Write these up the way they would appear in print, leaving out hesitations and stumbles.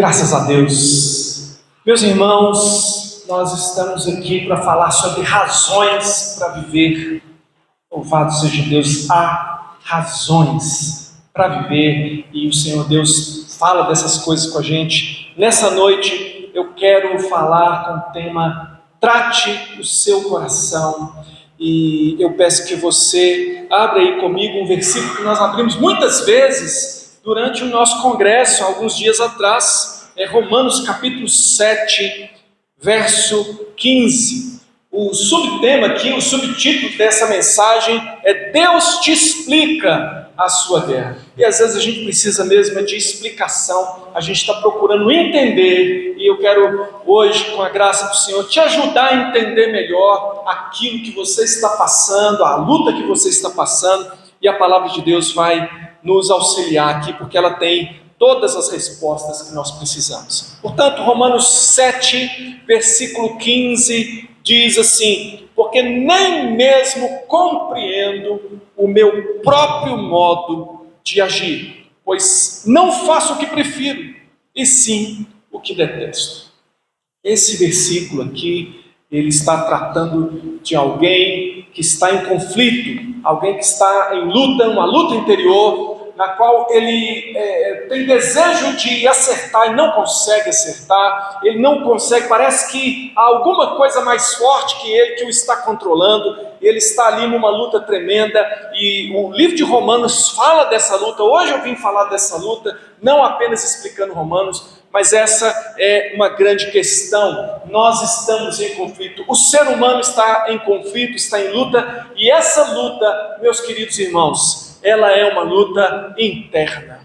Graças a Deus. Meus irmãos, nós estamos aqui para falar sobre razões para viver. Louvado seja Deus, há razões para viver e o Senhor Deus fala dessas coisas com a gente. Nessa noite eu quero falar com o tema Trate o seu coração. E eu peço que você abra aí comigo um versículo que nós abrimos muitas vezes durante o nosso congresso, alguns dias atrás, Romanos capítulo 7, verso 15. O subtema aqui, o subtítulo dessa mensagem é Deus te explica a sua guerra. E às vezes a gente precisa mesmo de explicação, a gente está procurando entender, e eu quero hoje, com a graça do Senhor, te ajudar a entender melhor aquilo que você está passando, a luta que você está passando, e a palavra de Deus vai nos auxiliar aqui, porque ela tem todas as respostas que nós precisamos. Portanto, Romanos 7, versículo 15, diz assim: porque nem mesmo compreendo o meu próprio modo de agir, pois não faço o que prefiro, e sim o que detesto. Esse versículo aqui, ele está tratando de alguém que está em conflito, alguém que está em luta, uma luta interior, na qual ele tem desejo de acertar e não consegue acertar, ele não consegue, parece que há alguma coisa mais forte que ele que o está controlando, ele está ali numa luta tremenda, e o livro de Romanos fala dessa luta. Hoje eu vim falar dessa luta, não apenas explicando Romanos, mas essa é uma grande questão. Nós estamos em conflito, o ser humano está em conflito, está em luta, e essa luta, meus queridos irmãos, ela é uma luta interna.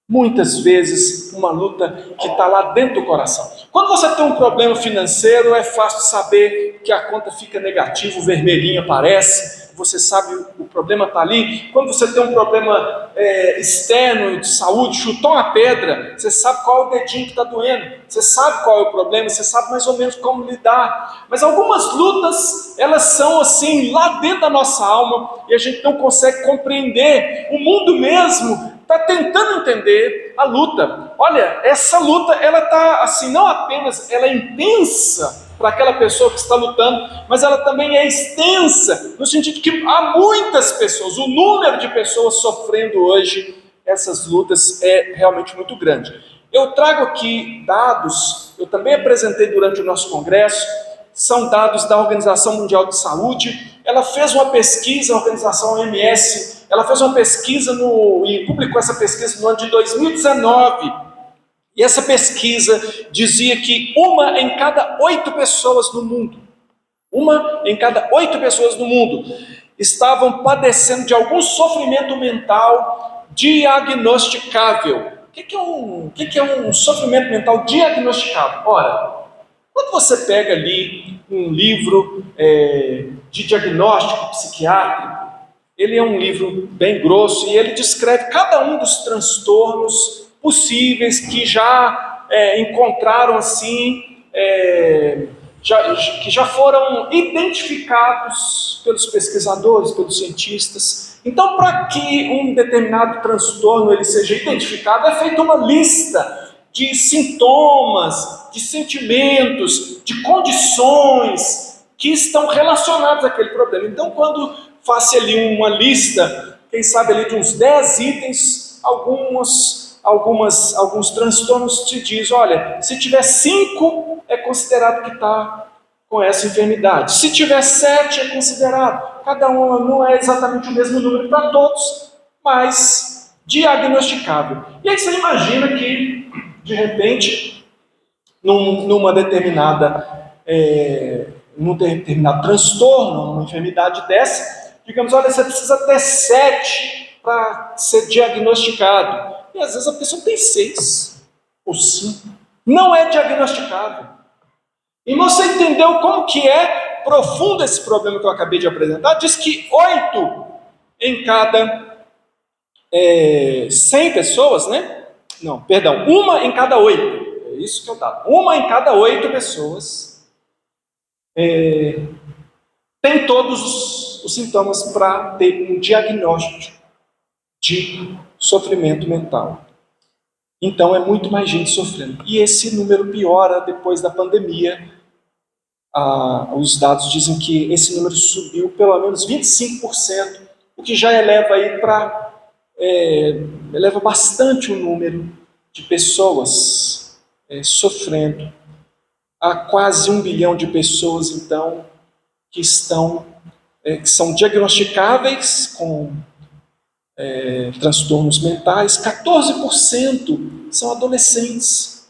Muitas vezes uma luta que está lá dentro do coração. Quando você tem um problema financeiro, é fácil saber que a conta fica negativa, o vermelhinho aparece, você sabe o problema está ali. Quando você tem um problema externo de saúde, chutou uma pedra, você sabe qual é o dedinho que está doendo, você sabe qual é o problema, você sabe mais ou menos como lidar. Mas algumas lutas, elas são assim, lá dentro da nossa alma, e a gente não consegue compreender. O mundo mesmo está tentando entender a luta. Olha, essa luta, ela está assim, não apenas ela é intensa para aquela pessoa que está lutando, mas ela também é extensa, no sentido que há muitas pessoas, o número de pessoas sofrendo hoje essas lutas é realmente muito grande. Eu trago aqui dados, eu também apresentei durante o nosso congresso, são dados da Organização Mundial de Saúde. Ela fez uma pesquisa, a organização OMS, ela fez uma pesquisa e publicou essa pesquisa no ano de 2019, e essa pesquisa dizia que uma em cada 8 pessoas no mundo, estavam padecendo de algum sofrimento mental diagnosticável. O que é um sofrimento mental diagnosticável? Ora, quando você pega ali um livro de diagnóstico psiquiátrico, ele é um livro bem grosso e ele descreve cada um dos transtornos possíveis que já encontraram assim, que já foram identificados pelos pesquisadores, pelos cientistas. Então, para que um determinado transtorno ele seja identificado, é feita uma lista de sintomas, de sentimentos, de condições que estão relacionados àquele problema. Então, quando faça ali uma lista, quem sabe ali de uns 10 itens, alguns transtornos te diz, olha, se tiver 5, é considerado que está com essa enfermidade. Se tiver 7, é considerado. Cada um não é exatamente o mesmo número para todos, mas diagnosticável. E aí você imagina que, de repente, num determinado transtorno, numa enfermidade dessa, digamos, olha, você precisa ter 7 para ser diagnosticado. E às vezes a pessoa tem 6 ou 5. Não é diagnosticável. E você entendeu como que é profundo esse problema que eu acabei de apresentar? Diz que 8 em cada 100 pessoas, né? Não, perdão, 1 em cada 8. É isso que eu dado. 1 em cada 8 pessoas tem todos os sintomas para ter um diagnóstico de sofrimento mental. Então é muito mais gente sofrendo. E esse número piora depois da pandemia. Os dados dizem que esse número subiu pelo menos 25%, o que já eleva aí eleva bastante o número de pessoas sofrendo. Há quase 1 bilhão de pessoas, então, que são diagnosticáveis com transtornos mentais. 14% são adolescentes.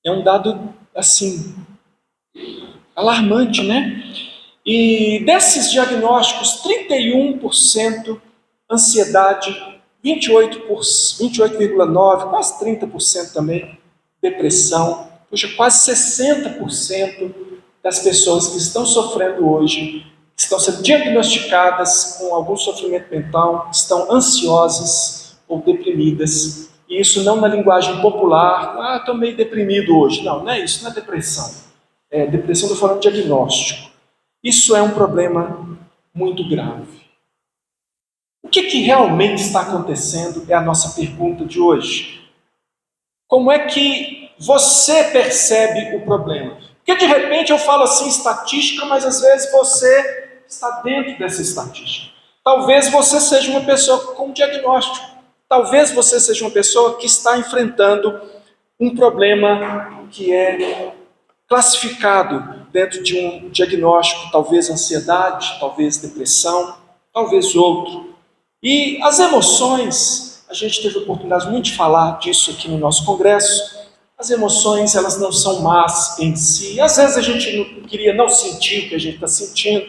É um dado, assim, alarmante, né? E desses diagnósticos, 31% ansiedade, 28,9%, quase 30% também, depressão. Puxa, quase 60% das pessoas que estão sofrendo hoje, que estão sendo diagnosticadas com algum sofrimento mental, estão ansiosas ou deprimidas. E isso não na linguagem popular, estou meio deprimido hoje. Não, não é isso, não é depressão. Depressão, estou falando de diagnóstico. Isso é um problema muito grave. O que realmente está acontecendo é a nossa pergunta de hoje. Como é que você percebe o problema? Porque de repente eu falo assim estatística, mas às vezes você está dentro dessa estatística. Talvez você seja uma pessoa com diagnóstico. Talvez você seja uma pessoa que está enfrentando um problema que é classificado dentro de um diagnóstico, talvez ansiedade, talvez depressão, talvez outro. E as emoções, a gente teve a oportunidade muito de falar disso aqui no nosso congresso. As emoções, elas não são más em si. Às vezes a gente não queria não sentir o que a gente está sentindo,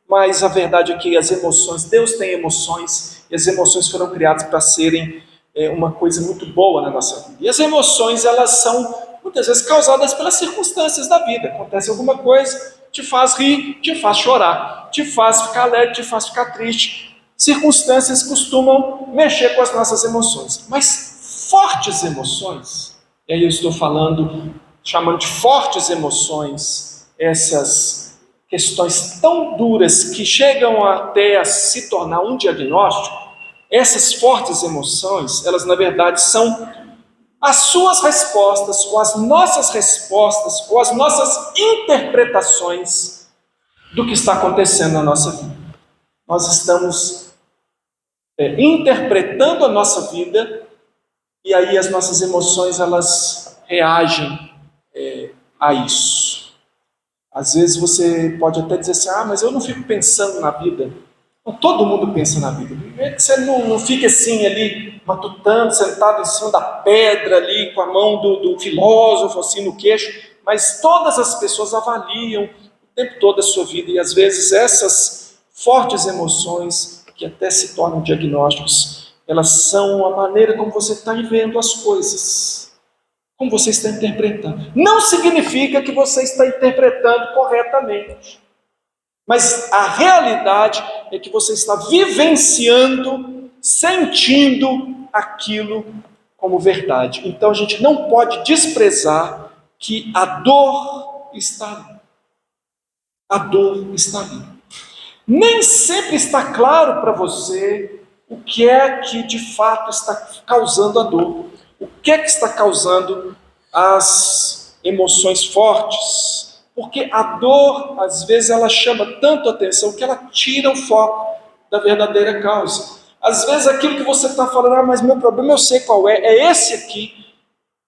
mas a verdade é que as emoções, Deus tem emoções, e as emoções foram criadas para serem uma coisa muito boa na nossa vida. E as emoções, elas são muitas vezes causadas pelas circunstâncias da vida. Acontece alguma coisa, te faz rir, te faz chorar, te faz ficar alegre, te faz ficar triste. Circunstâncias costumam mexer com as nossas emoções. Mas fortes emoções, e aí eu estou chamando de fortes emoções, essas questões tão duras que chegam até a se tornar um diagnóstico, essas fortes emoções, elas na verdade são as suas respostas, ou as nossas respostas, ou as nossas interpretações do que está acontecendo na nossa vida. Nós estamos interpretando a nossa vida, e aí as nossas emoções, elas reagem a isso. Às vezes você pode até dizer assim, mas eu não fico pensando na vida. Não, todo mundo pensa na vida. Você não fica assim ali, matutando, sentado em cima da pedra ali, com a mão do filósofo assim no queixo, mas todas as pessoas avaliam o tempo todo a sua vida, e às vezes essas fortes emoções, que até se tornam diagnósticos, elas são a maneira como você está vendo as coisas, como você está interpretando. Não significa que você está interpretando corretamente, mas a realidade é que você está vivenciando, sentindo aquilo como verdade. Então a gente não pode desprezar que a dor está ali. A dor está ali. Nem sempre está claro para você o que é que de fato está causando a dor. O que é que está causando as emoções fortes. Porque a dor, às vezes, ela chama tanto a atenção que ela tira o foco da verdadeira causa. Às vezes aquilo que você está falando, mas meu problema eu sei qual é esse aqui.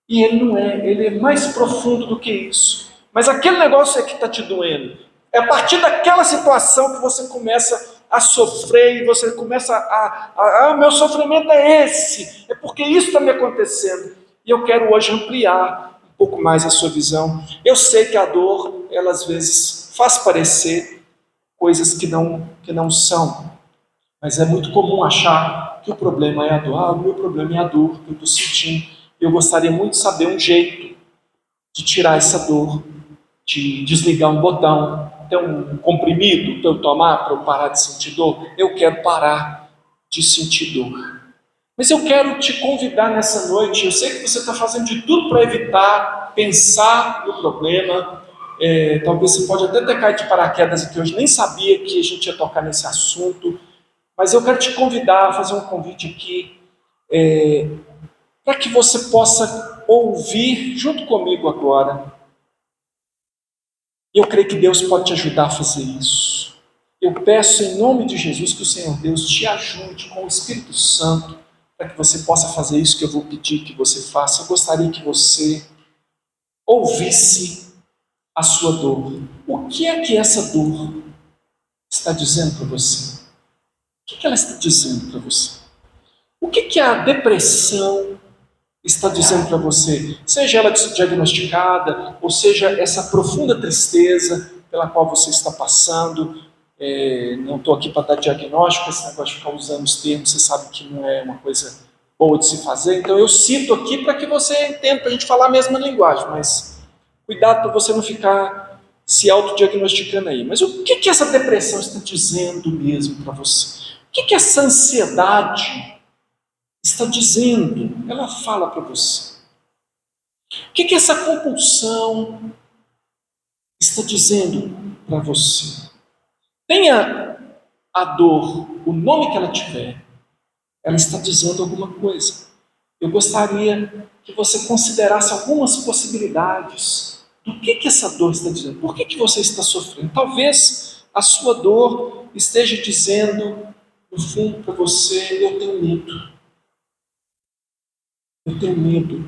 E ele não é, ele é mais profundo do que isso. Mas aquele negócio é que está te doendo. É a partir daquela situação que você começa a sofrer e você começa meu sofrimento é esse, é porque isso está me acontecendo. E eu quero hoje ampliar um pouco mais a sua visão. Eu sei que a dor, ela às vezes faz parecer coisas que não são, mas é muito comum achar que o problema é a dor. O meu problema é a dor que eu estou sentindo. Eu gostaria muito de saber um jeito de tirar essa dor, de desligar um botão, ter um comprimido para eu tomar, para eu parar de sentir dor. Eu quero parar de sentir dor. Mas eu quero te convidar nessa noite. Eu sei que você está fazendo de tudo para evitar pensar no problema. Talvez você pode até ter caído de paraquedas aqui hoje, nem sabia que a gente ia tocar nesse assunto. Mas eu quero te convidar a fazer um convite aqui, para que você possa ouvir junto comigo agora. E eu creio que Deus pode te ajudar a fazer isso. Eu peço em nome de Jesus que o Senhor Deus te ajude com o Espírito Santo para que você possa fazer isso que eu vou pedir que você faça. Eu gostaria que você ouvisse a sua dor. O que é que essa dor está dizendo para você? O que ela está dizendo para você? O que a depressão está dizendo para você? Seja ela diagnosticada, ou seja essa profunda tristeza pela qual você está passando. Não estou aqui para dar diagnóstico, esse negócio de ficar usando os termos, você sabe que não é uma coisa boa de se fazer. Então eu cito aqui para que você entenda, para a gente falar a mesma linguagem, mas cuidado para você não ficar se autodiagnosticando aí. Mas o que essa depressão está dizendo mesmo para você? O que essa ansiedade está dizendo? Ela fala para você. O que essa compulsão está dizendo para você? Tenha a dor, o nome que ela tiver, ela está dizendo alguma coisa. Eu gostaria que você considerasse algumas possibilidades do que essa dor está dizendo. Por que você está sofrendo? Talvez a sua dor esteja dizendo, no fundo, para você: eu tenho medo. Eu tenho medo.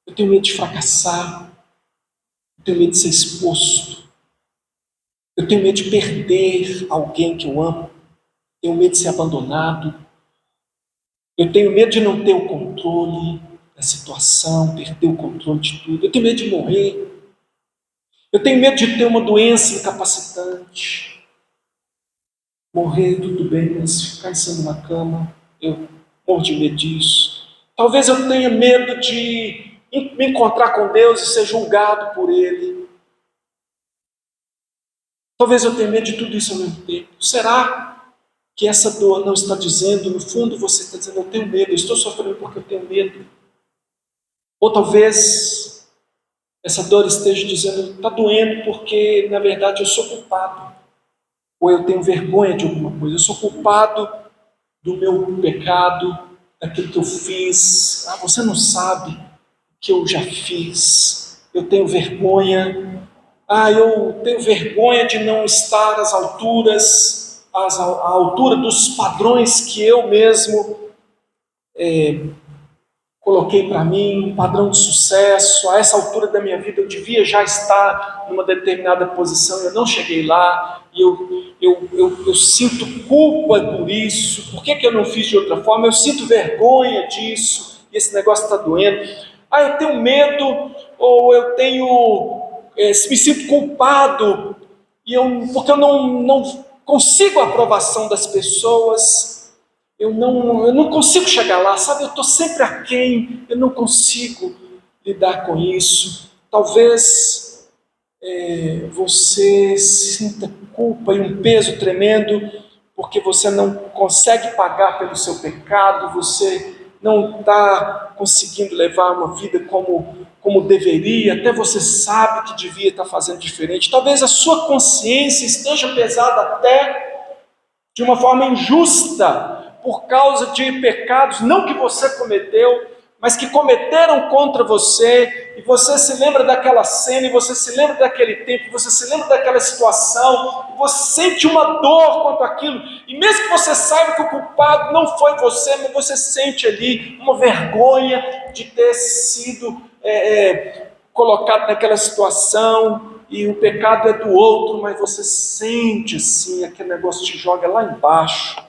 Eu tenho medo de fracassar. Eu tenho medo de ser exposto. Eu tenho medo de perder alguém que eu amo. Eu tenho medo de ser abandonado. Eu tenho medo de não ter o controle da situação, perder o controle de tudo. Eu tenho medo de morrer. Eu tenho medo de ter uma doença incapacitante. Morrer, tudo bem, mas ficar em cima da cama, eu morro de medo disso. Talvez eu tenha medo de me encontrar com Deus e ser julgado por Ele. Talvez eu tenha medo de tudo isso ao mesmo tempo. Será que essa dor não está dizendo, no fundo você está dizendo: eu tenho medo, eu estou sofrendo porque eu tenho medo? Ou talvez essa dor esteja dizendo: está doendo porque na verdade eu sou culpado. Ou eu tenho vergonha de alguma coisa, eu sou culpado do meu pecado, daquilo que eu fiz. Você não sabe o que eu já fiz. Eu tenho vergonha. Eu tenho vergonha de não estar às alturas, à altura dos padrões que eu mesmo coloquei para mim, um padrão de sucesso. A essa altura da minha vida eu devia já estar numa determinada posição, eu não cheguei lá, e eu sinto culpa por isso. Por que eu não fiz de outra forma? Eu sinto vergonha disso, e esse negócio está doendo. Eu tenho medo, ou eu me sinto culpado, porque eu não consigo a aprovação das pessoas. Eu não consigo chegar lá, sabe? Eu estou sempre aquém, eu não consigo lidar com isso. Talvez você sinta culpa e um peso tremendo, porque você não consegue pagar pelo seu pecado, você não está conseguindo levar uma vida como deveria, até você sabe que devia estar fazendo diferente. Talvez a sua consciência esteja pesada até de uma forma injusta, por causa de pecados, não que você cometeu, mas que cometeram contra você, e você se lembra daquela cena, e você se lembra daquele tempo, você se lembra daquela situação, e você sente uma dor quanto aquilo, e mesmo que você saiba que o culpado não foi você, mas você sente ali uma vergonha de ter sido colocado naquela situação, e o pecado é do outro, mas você sente assim, aquele negócio te joga lá embaixo.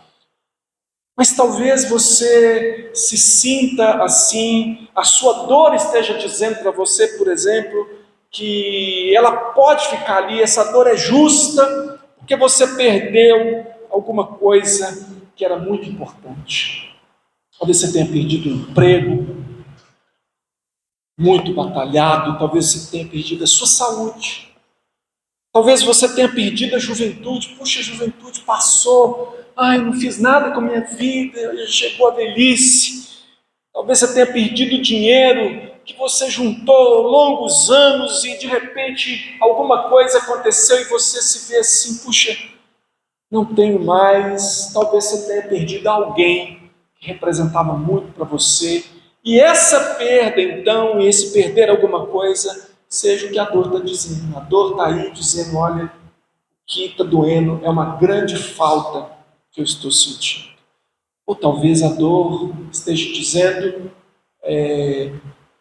Mas talvez você se sinta assim, a sua dor esteja dizendo para você, por exemplo, que ela pode ficar ali, essa dor é justa, porque você perdeu alguma coisa que era muito importante. Talvez você tenha perdido um emprego muito batalhado, talvez você tenha perdido a sua saúde, talvez você tenha perdido a juventude. Puxa, a juventude passou, não fiz nada com a minha vida, chegou a velhice. Talvez você tenha perdido o dinheiro que você juntou longos anos e de repente alguma coisa aconteceu e você se vê assim: puxa, não tenho mais. Talvez você tenha perdido alguém que representava muito para você E essa perda, então, e esse perder alguma coisa, seja o que a dor está dizendo. A dor está aí dizendo: olha, o que está doendo é uma grande falta que eu estou sentindo. Ou talvez a dor esteja dizendo: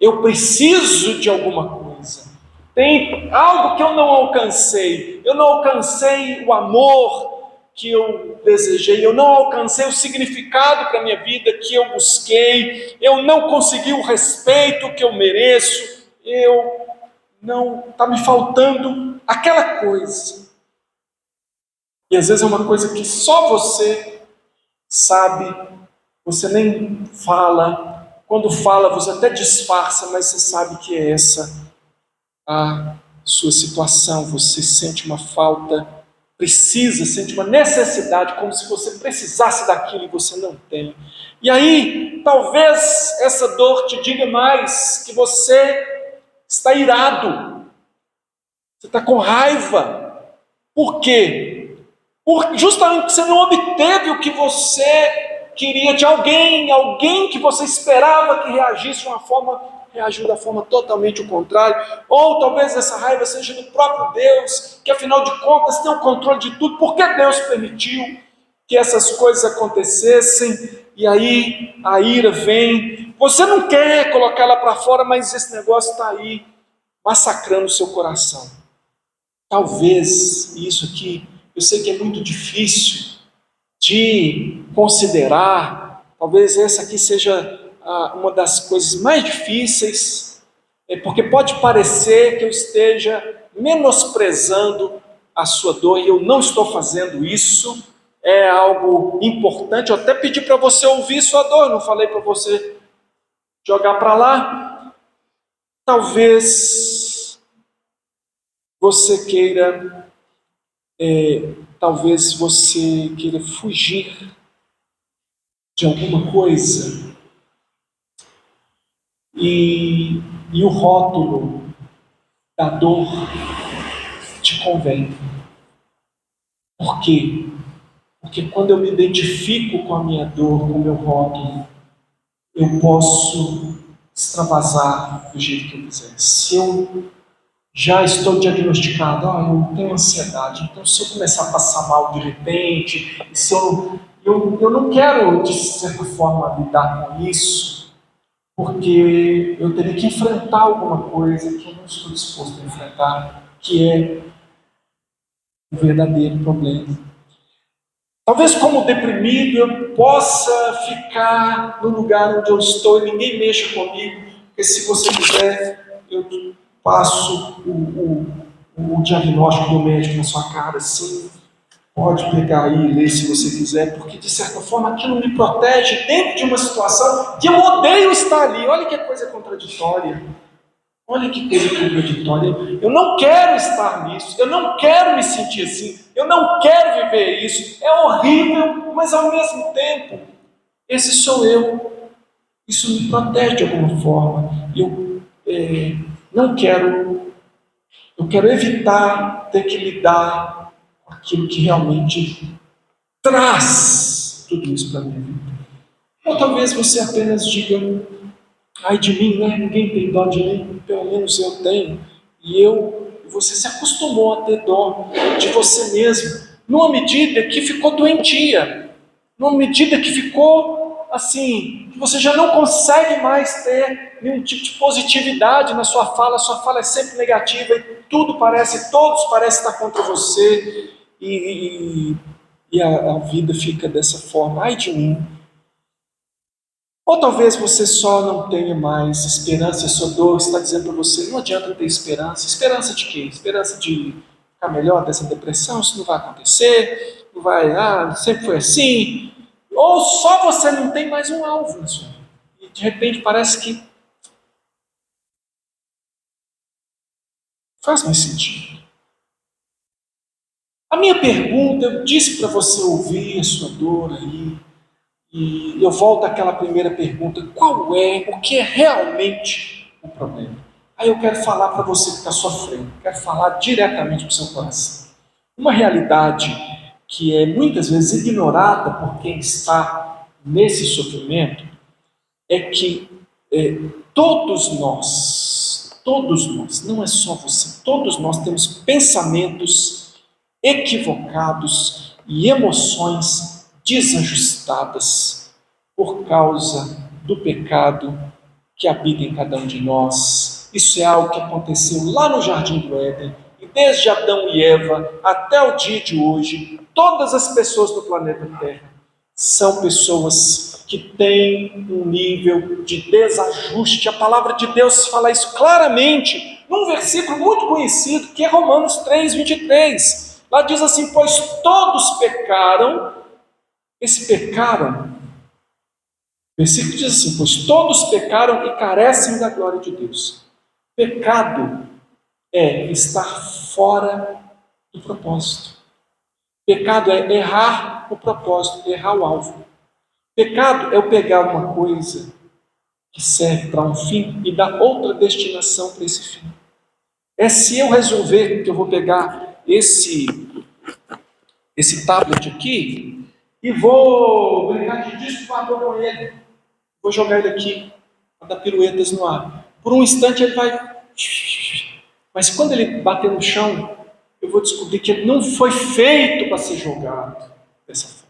eu preciso de alguma coisa. Tem algo que eu não alcancei. Eu não alcancei o amor que eu desejei. Eu não alcancei o significado para a minha vida que eu busquei. Eu não consegui o respeito que eu mereço. Está me faltando aquela coisa. E às vezes é uma coisa que só você sabe, você nem fala. Quando fala, você até disfarça, mas você sabe que é essa a sua situação. Você sente uma falta, sente uma necessidade, como se você precisasse daquilo e você não tem. E aí, talvez essa dor te diga mais que você está irado, você está com raiva. Por quê? Justamente porque você não obteve o que você queria de alguém que você esperava que reagisse de uma forma, reagiu da forma totalmente o contrário. Ou talvez essa raiva seja do próprio Deus, que afinal de contas tem o controle de tudo. Por que Deus permitiu que essas coisas acontecessem? E aí a ira vem. Você não quer colocar ela para fora, mas esse negócio está aí massacrando o seu coração. Talvez isso aqui, eu sei que é muito difícil de considerar, talvez essa aqui seja uma das coisas mais difíceis, porque pode parecer que eu esteja menosprezando a sua dor, e eu não estou fazendo isso. É algo importante. Eu até pedi para você ouvir sua dor, não falei para você jogar para lá. Talvez você queira talvez você queira fugir de alguma coisa e o rótulo da dor te convém. Por quê? Porque quando eu me identifico com a minha dor, com o meu rótulo, eu posso extravasar do jeito que eu quiser. Se eu já estou diagnosticado, eu tenho ansiedade, então se eu começar a passar mal de repente, se eu não quero, de certa forma, lidar com isso, porque eu teria que enfrentar alguma coisa que eu não estou disposto a enfrentar, que é o verdadeiro problema. Talvez como deprimido eu possa ficar no lugar onde eu estou e ninguém mexa comigo, porque se você quiser, eu passo o diagnóstico do médico na sua cara, assim, pode pegar aí e ler se você quiser, porque de certa forma aquilo me protege dentro de uma situação que eu odeio estar ali. Olha que coisa contraditória. Olha que coisa contraditória. Eu não quero estar nisso, eu não quero me sentir assim, eu não quero viver isso. É horrível, mas ao mesmo tempo, esse sou eu. Isso me protege de alguma forma. Eu não quero, eu quero evitar ter que lidar com aquilo que realmente traz tudo isso para a minha vida. Ou talvez você apenas diga: ai de mim, né? Ninguém tem dó de mim, pelo menos eu tenho. E você se acostumou a ter dó de você mesmo, numa medida que ficou doentia, numa medida que ficou assim, que você já não consegue mais ter nenhum tipo de positividade na sua fala é sempre negativa e todos parecem estar contra você, e a vida fica dessa forma. Ai de mim. Ou talvez você só não tenha mais esperança, a sua dor está dizendo para você: não adianta ter esperança. Esperança de quê? Esperança de ficar melhor dessa depressão? Isso não vai acontecer, não vai, sempre foi assim. Ou só você não tem mais um alvo na sua vida. E de repente parece que faz mais sentido. A minha pergunta, eu disse para você ouvir a sua dor aí, e eu volto àquela primeira pergunta: o que é realmente o problema? Aí eu quero falar para você que está sofrendo, quero falar diretamente para o seu coração. Uma realidade que é muitas vezes ignorada por quem está nesse sofrimento é que Todos nós, não é só você, todos nós temos pensamentos equivocados e emoções desajustadas por causa do pecado que habita em cada um de nós. Isso é algo que aconteceu lá no Jardim do Éden, e desde Adão e Eva até o dia de hoje, todas as pessoas do planeta Terra são pessoas que têm um nível de desajuste. A palavra de Deus fala isso claramente, num versículo muito conhecido, que é Romanos 3:23. Lá diz assim: pois todos pecaram. Esse pecaram, o versículo diz assim: pois todos pecaram e carecem da glória de Deus. Pecado é estar fora do propósito. Pecado é errar o propósito, errar o alvo. Pecado é eu pegar uma coisa que serve para um fim e dar outra destinação para esse fim. É se eu resolver que eu vou pegar esse tablet aqui e vou brincar de disco voador com ele. Vou jogar ele aqui, para dar piruetas no ar. Por um instante ele vai... Mas quando ele bater no chão, eu vou descobrir que ele não foi feito para ser jogado dessa forma.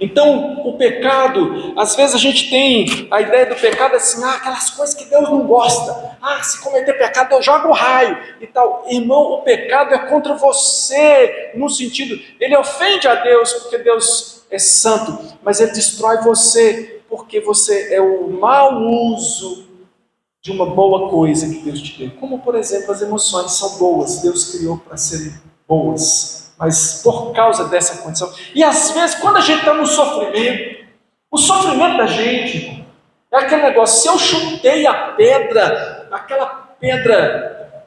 Então, o pecado, às vezes a gente tem a ideia do pecado assim, aquelas coisas que Deus não gosta. Se cometer pecado, eu jogo o raio e tal. Irmão, o pecado é contra você, no sentido, ele ofende a Deus, porque Deus é santo, mas ele destrói você, porque você é o mau uso de uma boa coisa que Deus te deu. Como, por exemplo, as emoções são boas, Deus criou para serem boas, mas por causa dessa condição. E às vezes, quando a gente está no sofrimento, o sofrimento da gente é aquele negócio: se eu chutei a pedra, aquela pedra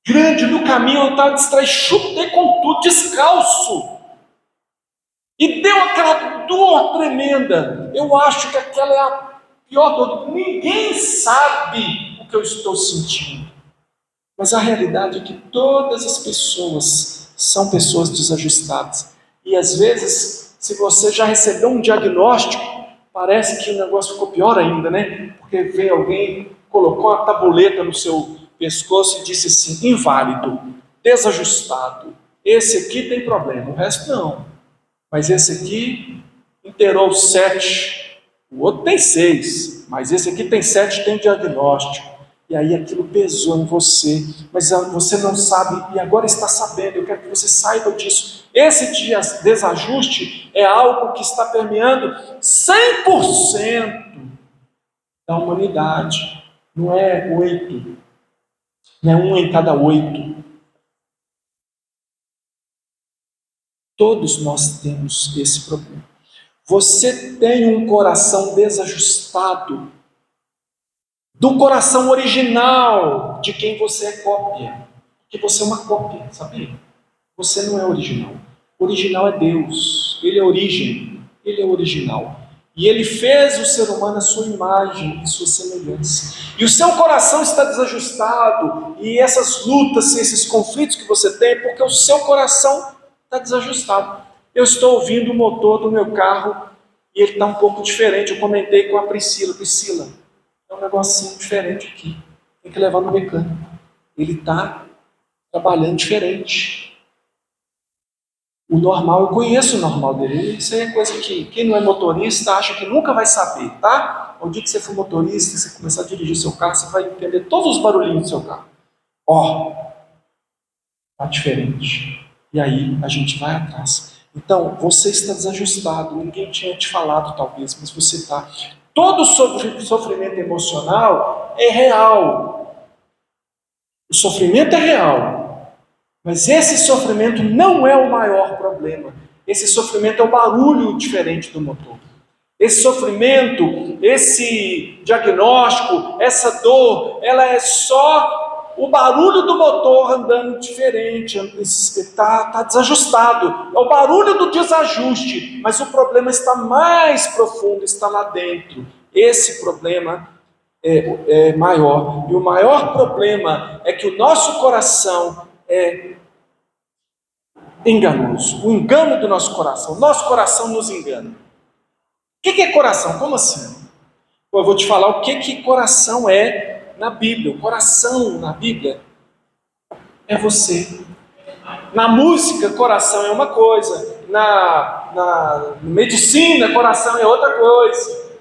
grande no caminho, eu estava distraído, chutei com tudo, descalço, e deu aquela dor tremenda. Eu acho que aquela é a pior dor. Ninguém sabe o que eu estou sentindo. Mas a realidade é que todas as pessoas são pessoas desajustadas. E às vezes, se você já recebeu um diagnóstico, parece que o negócio ficou pior ainda, né? Porque veio alguém, colocou uma tabuleta no seu pescoço e disse assim: inválido, desajustado. Esse aqui tem problema, o resto não. Mas esse aqui inteirou 7, o outro tem 6, mas esse aqui tem 7, tem diagnóstico. E aí aquilo pesou em você, mas você não sabe e agora está sabendo. Eu quero que você saiba disso. Esse desajuste é algo que está permeando 100% da humanidade. Não é 8, não é 1 em cada 8. Todos nós temos esse problema. Você tem um coração desajustado do coração original de quem você é cópia. Porque você é uma cópia, sabia? Você não é original. O original é Deus. Ele é origem. Ele é original. E Ele fez o ser humano à sua imagem e sua semelhança. E o seu coração está desajustado. E essas lutas, esses conflitos que você tem, é porque o seu coração está desajustado. Eu estou ouvindo o motor do meu carro e ele está um pouco diferente. Eu comentei com a Priscila: Priscila, é um negocinho diferente aqui, tem que levar no mecânico. Ele está trabalhando diferente. O normal, eu conheço o normal dele. Isso aí é coisa que quem não é motorista acha que nunca vai saber, tá? O dia que você for motorista, você começar a dirigir seu carro, você vai entender todos os barulhinhos do seu carro. Está diferente. E aí a gente vai atrás. Então, você está desajustado. Ninguém tinha te falado talvez, mas você está. Todo sofrimento emocional é real. O sofrimento é real. Mas esse sofrimento não é o maior problema. Esse sofrimento é o barulho diferente do motor. Esse sofrimento, esse diagnóstico, essa dor, ela é só o barulho do motor andando diferente, está desajustado. É o barulho do desajuste, mas o problema está mais profundo, está lá dentro. Esse problema é maior. E o maior problema é que o nosso coração é enganoso. O engano do nosso coração. O nosso coração nos engana. O que é coração? Como assim? Eu vou te falar o que coração é na Bíblia. O coração na Bíblia é você. Na música, coração é uma coisa. Na medicina, coração é outra coisa.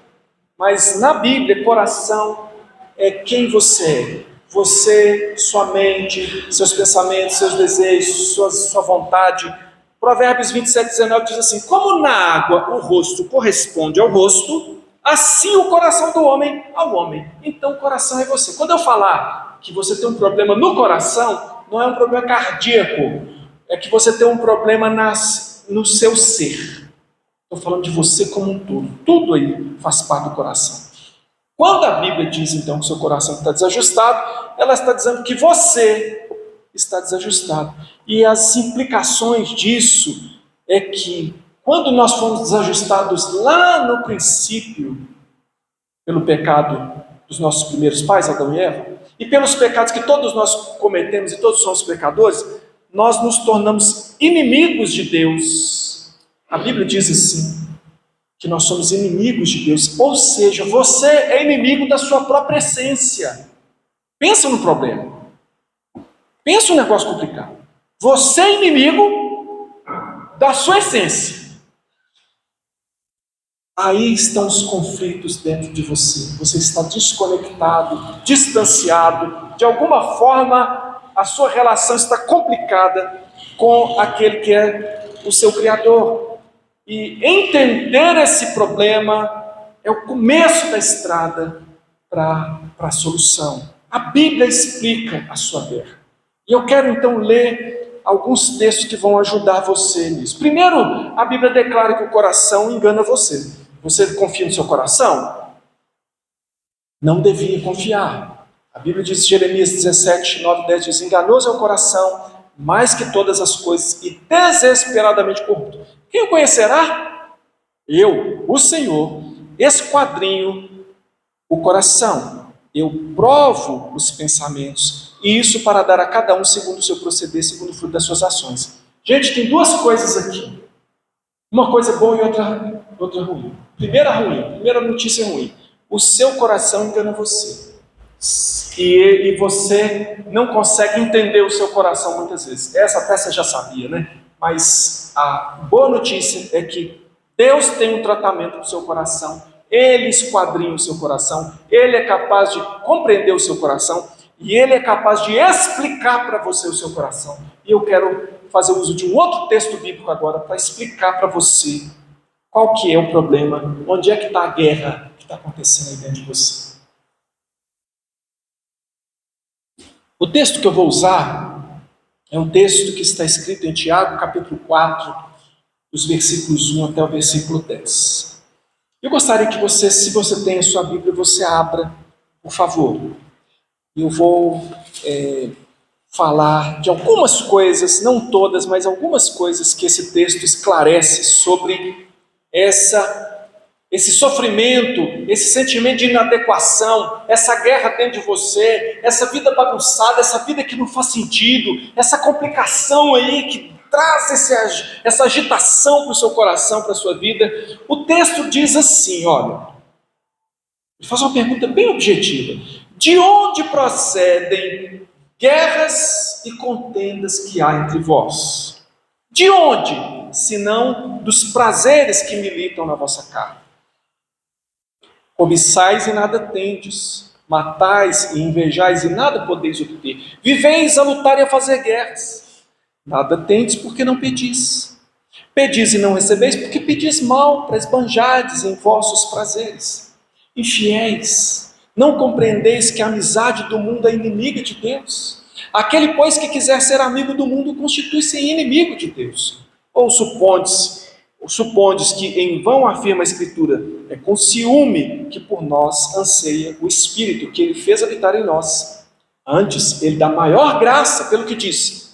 Mas na Bíblia, coração é quem você é. Você, sua mente, seus pensamentos, seus desejos, sua vontade. Provérbios 27:19 diz assim: como na água o rosto corresponde ao rosto, assim o coração do homem ao homem. Então o coração é você. Quando eu falar que você tem um problema no coração, não é um problema cardíaco, é que você tem um problema no seu ser. Estou falando de você como um todo. Tudo aí faz parte do coração. Quando a Bíblia diz então que o seu coração está desajustado, ela está dizendo que você está desajustado. E as implicações disso é que quando nós fomos desajustados lá no princípio, pelo pecado dos nossos primeiros pais, Adão e Eva, e pelos pecados que todos nós cometemos e todos somos pecadores, nós nos tornamos inimigos de Deus. A Bíblia diz assim, que nós somos inimigos de Deus, ou seja, você é inimigo da sua própria essência. Pensa no problema. Pensa um negócio complicado. Você é inimigo da sua essência. Aí estão os conflitos dentro de você. Você está desconectado, distanciado. De alguma forma, a sua relação está complicada com aquele que é o seu Criador. E entender esse problema é o começo da estrada para a solução. A Bíblia explica a sua guerra. E eu quero então ler alguns textos que vão ajudar você nisso. Primeiro, a Bíblia declara que o coração engana você. Você confia no seu coração? Não devia confiar. A Bíblia diz, Jeremias 17, 9, 10, diz: enganoso é o coração, mais que todas as coisas, e desesperadamente corrupto. Quem o conhecerá? Eu, o Senhor, esquadrinho o coração. Eu provo os pensamentos, e isso para dar a cada um segundo o seu proceder, segundo o fruto das suas ações. Gente, tem duas coisas aqui. Uma coisa boa e outra ruim. Primeira notícia ruim. O seu coração engana você. E você não consegue entender o seu coração muitas vezes. Essa até você já sabia, né? Mas a boa notícia é que Deus tem um tratamento para o seu coração. Ele esquadrinha o seu coração. Ele é capaz de compreender o seu coração. E Ele é capaz de explicar para você o seu coração. E eu quero fazer uso de um outro texto bíblico agora para explicar para você qual que é o problema, onde é que está a guerra que está acontecendo aí dentro de você. O texto que eu vou usar é um texto que está escrito em Tiago, capítulo 4, dos versículos 1 até o versículo 10. Eu gostaria que você, se você tem a sua Bíblia, você abra, por favor. Eu vou falar de algumas coisas, não todas, mas algumas coisas que esse texto esclarece sobre esse sofrimento, esse sentimento de inadequação, essa guerra dentro de você, essa vida bagunçada, essa vida que não faz sentido, essa complicação aí que traz essa agitação para o seu coração, para a sua vida. O texto diz assim, olha, ele faz uma pergunta bem objetiva: de onde procedem guerras e contendas que há entre vós? De onde, senão dos prazeres que militam na vossa carne? Cobiçais e nada tendes, matais e invejais e nada podeis obter. Viveis a lutar e a fazer guerras. Nada tendes porque não pedis. Pedis e não recebeis porque pedis mal para esbanjardes em vossos prazeres. Infiéis, não compreendeis que a amizade do mundo é inimiga de Deus? Aquele, pois, que quiser ser amigo do mundo, constitui-se inimigo de Deus. Ou supondes que em vão afirma a Escritura, é com ciúme que por nós anseia o Espírito, que Ele fez habitar em nós. Antes, Ele dá maior graça, pelo que disse,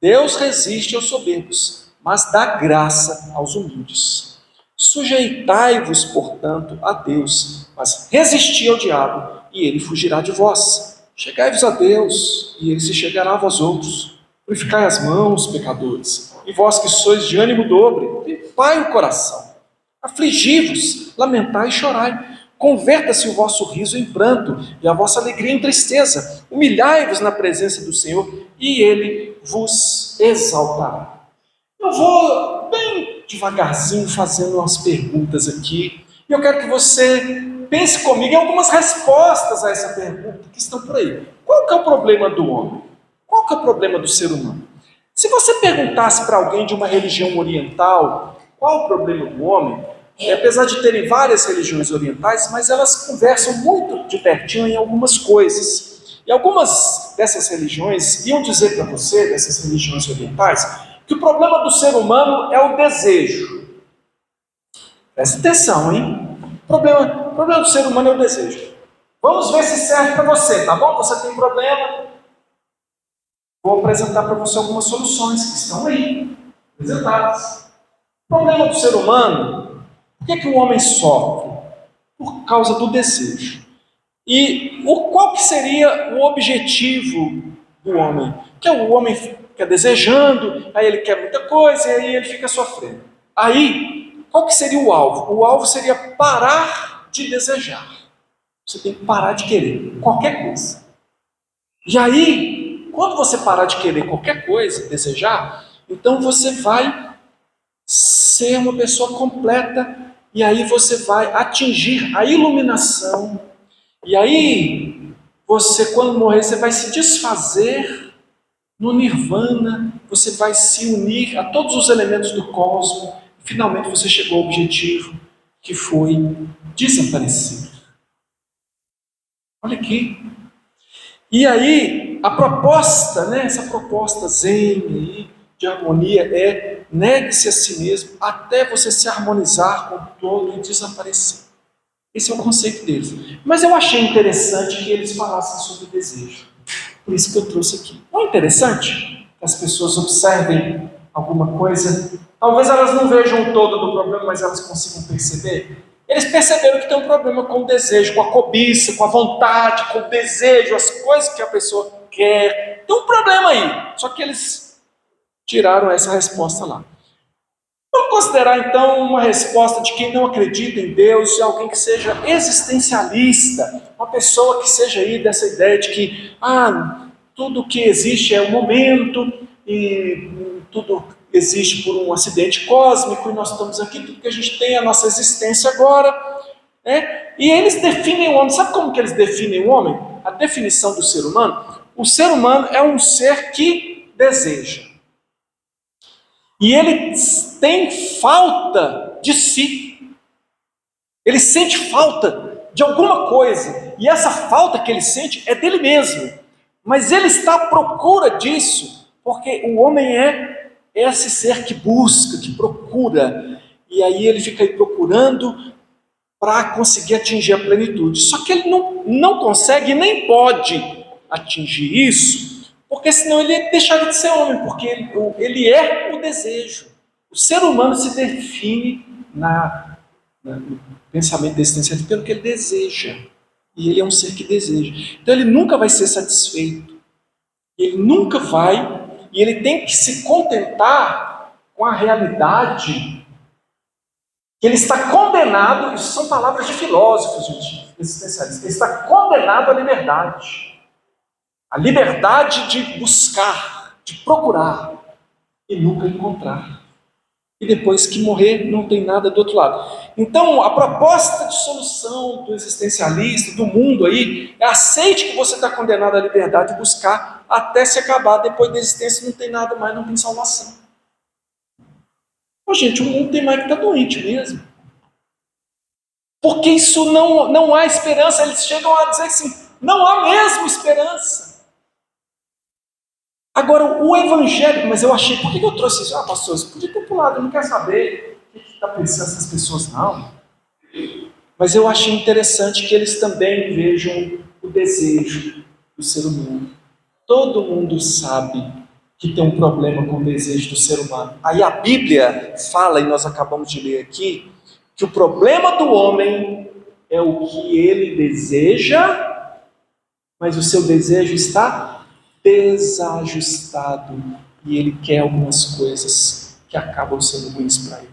Deus resiste aos soberbos, mas dá graça aos humildes. Sujeitai-vos, portanto, a Deus, mas resisti ao diabo, e ele fugirá de vós. Chegai-vos a Deus, e ele se chegará a vós outros. Purificai as mãos, pecadores, e vós que sois de ânimo dobre, limpai o coração. Afligi-vos, lamentai e chorai. Converta-se o vosso riso em pranto e a vossa alegria em tristeza. Humilhai-vos na presença do Senhor e Ele vos exaltará. Eu vou bem devagarzinho fazendo umas perguntas aqui. E eu quero que você pense comigo em algumas respostas a essa pergunta que estão por aí. Qual que é o problema do homem? Qual que é o problema do ser humano? Se você perguntasse para alguém de uma religião oriental, qual o problema do homem? Apesar de terem várias religiões orientais, mas elas conversam muito de pertinho em algumas coisas. E algumas dessas religiões iam dizer para você, dessas religiões orientais, que o problema do ser humano é o desejo. Presta atenção, hein? O problema do ser humano é o desejo. Vamos ver se serve para você, tá bom? Você tem problema? Vou apresentar para você algumas soluções que estão aí, apresentadas. O problema do ser humano, por que o homem sofre? Por causa do desejo. E qual que seria o objetivo do homem? Que o homem fica desejando, aí ele quer muita coisa, e aí ele fica sofrendo. Aí, qual que seria o alvo? O alvo seria parar de desejar. Você tem que parar de querer qualquer coisa. E aí, quando você parar de querer qualquer coisa, desejar, então você vai ser uma pessoa completa, e aí você vai atingir a iluminação. E aí, você, quando morrer, você vai se desfazer no nirvana, você vai se unir a todos os elementos do cosmos, e finalmente você chegou ao objetivo, que foi desaparecer. Olha aqui. E aí, a proposta, essa proposta zen aí, de harmonia é: negue-se a si mesmo até você se harmonizar com o todo e desaparecer. Esse é o conceito deles. Mas eu achei interessante que eles falassem sobre desejo. Por isso que eu trouxe aqui. Não é interessante que as pessoas observem alguma coisa? Talvez elas não vejam o todo do problema, mas elas consigam perceber. Eles perceberam que tem um problema com o desejo, com a cobiça, com a vontade, com o desejo, as coisas que a pessoa quer. Tem um problema aí. Só que eles tiraram essa resposta lá. Vamos considerar então uma resposta de quem não acredita em Deus, de alguém que seja existencialista, uma pessoa que seja aí dessa ideia de que tudo que existe é um momento e tudo existe por um acidente cósmico e nós estamos aqui, tudo que a gente tem é a nossa existência agora, né? E eles definem o homem. Sabe como que eles definem o homem? A definição do ser humano? O ser humano é um ser que deseja. E ele tem falta de si. Ele sente falta de alguma coisa. E essa falta que ele sente é dele mesmo. Mas ele está à procura disso, porque o homem é esse ser que busca, que procura. E aí ele fica aí procurando para conseguir atingir a plenitude. Só que ele não consegue nem pode atingir isso, porque senão ele deixaria de ser homem, porque ele é o desejo. O ser humano se define no pensamento existencialista pelo que ele deseja. E ele é um ser que deseja. Então ele nunca vai ser satisfeito. Ele nunca vai, e ele tem que se contentar com a realidade que ele está condenado. Isso são palavras de filósofos, gente, existencialistas. Ele está condenado à liberdade. A liberdade de buscar, de procurar e nunca encontrar. E depois que morrer, não tem nada do outro lado. Então, a proposta de solução do existencialista, do mundo aí, é: aceite que você está condenado à liberdade de buscar até se acabar. Depois da existência não tem nada mais, não tem salvação. Gente, o mundo tem mais que estar doente mesmo. Porque isso não há esperança. Eles chegam a dizer assim: não há mesmo esperança. Agora, o evangelho, mas eu achei, por que eu trouxe isso? Pastor, você podia ter pulado, não quer saber o que está pensando essas pessoas, não. Mas eu achei interessante que eles também vejam o desejo do ser humano. Todo mundo sabe que tem um problema com o desejo do ser humano. Aí a Bíblia fala, e nós acabamos de ler aqui, que o problema do homem é o que ele deseja, mas o seu desejo está desajustado e ele quer algumas coisas que acabam sendo ruins para ele.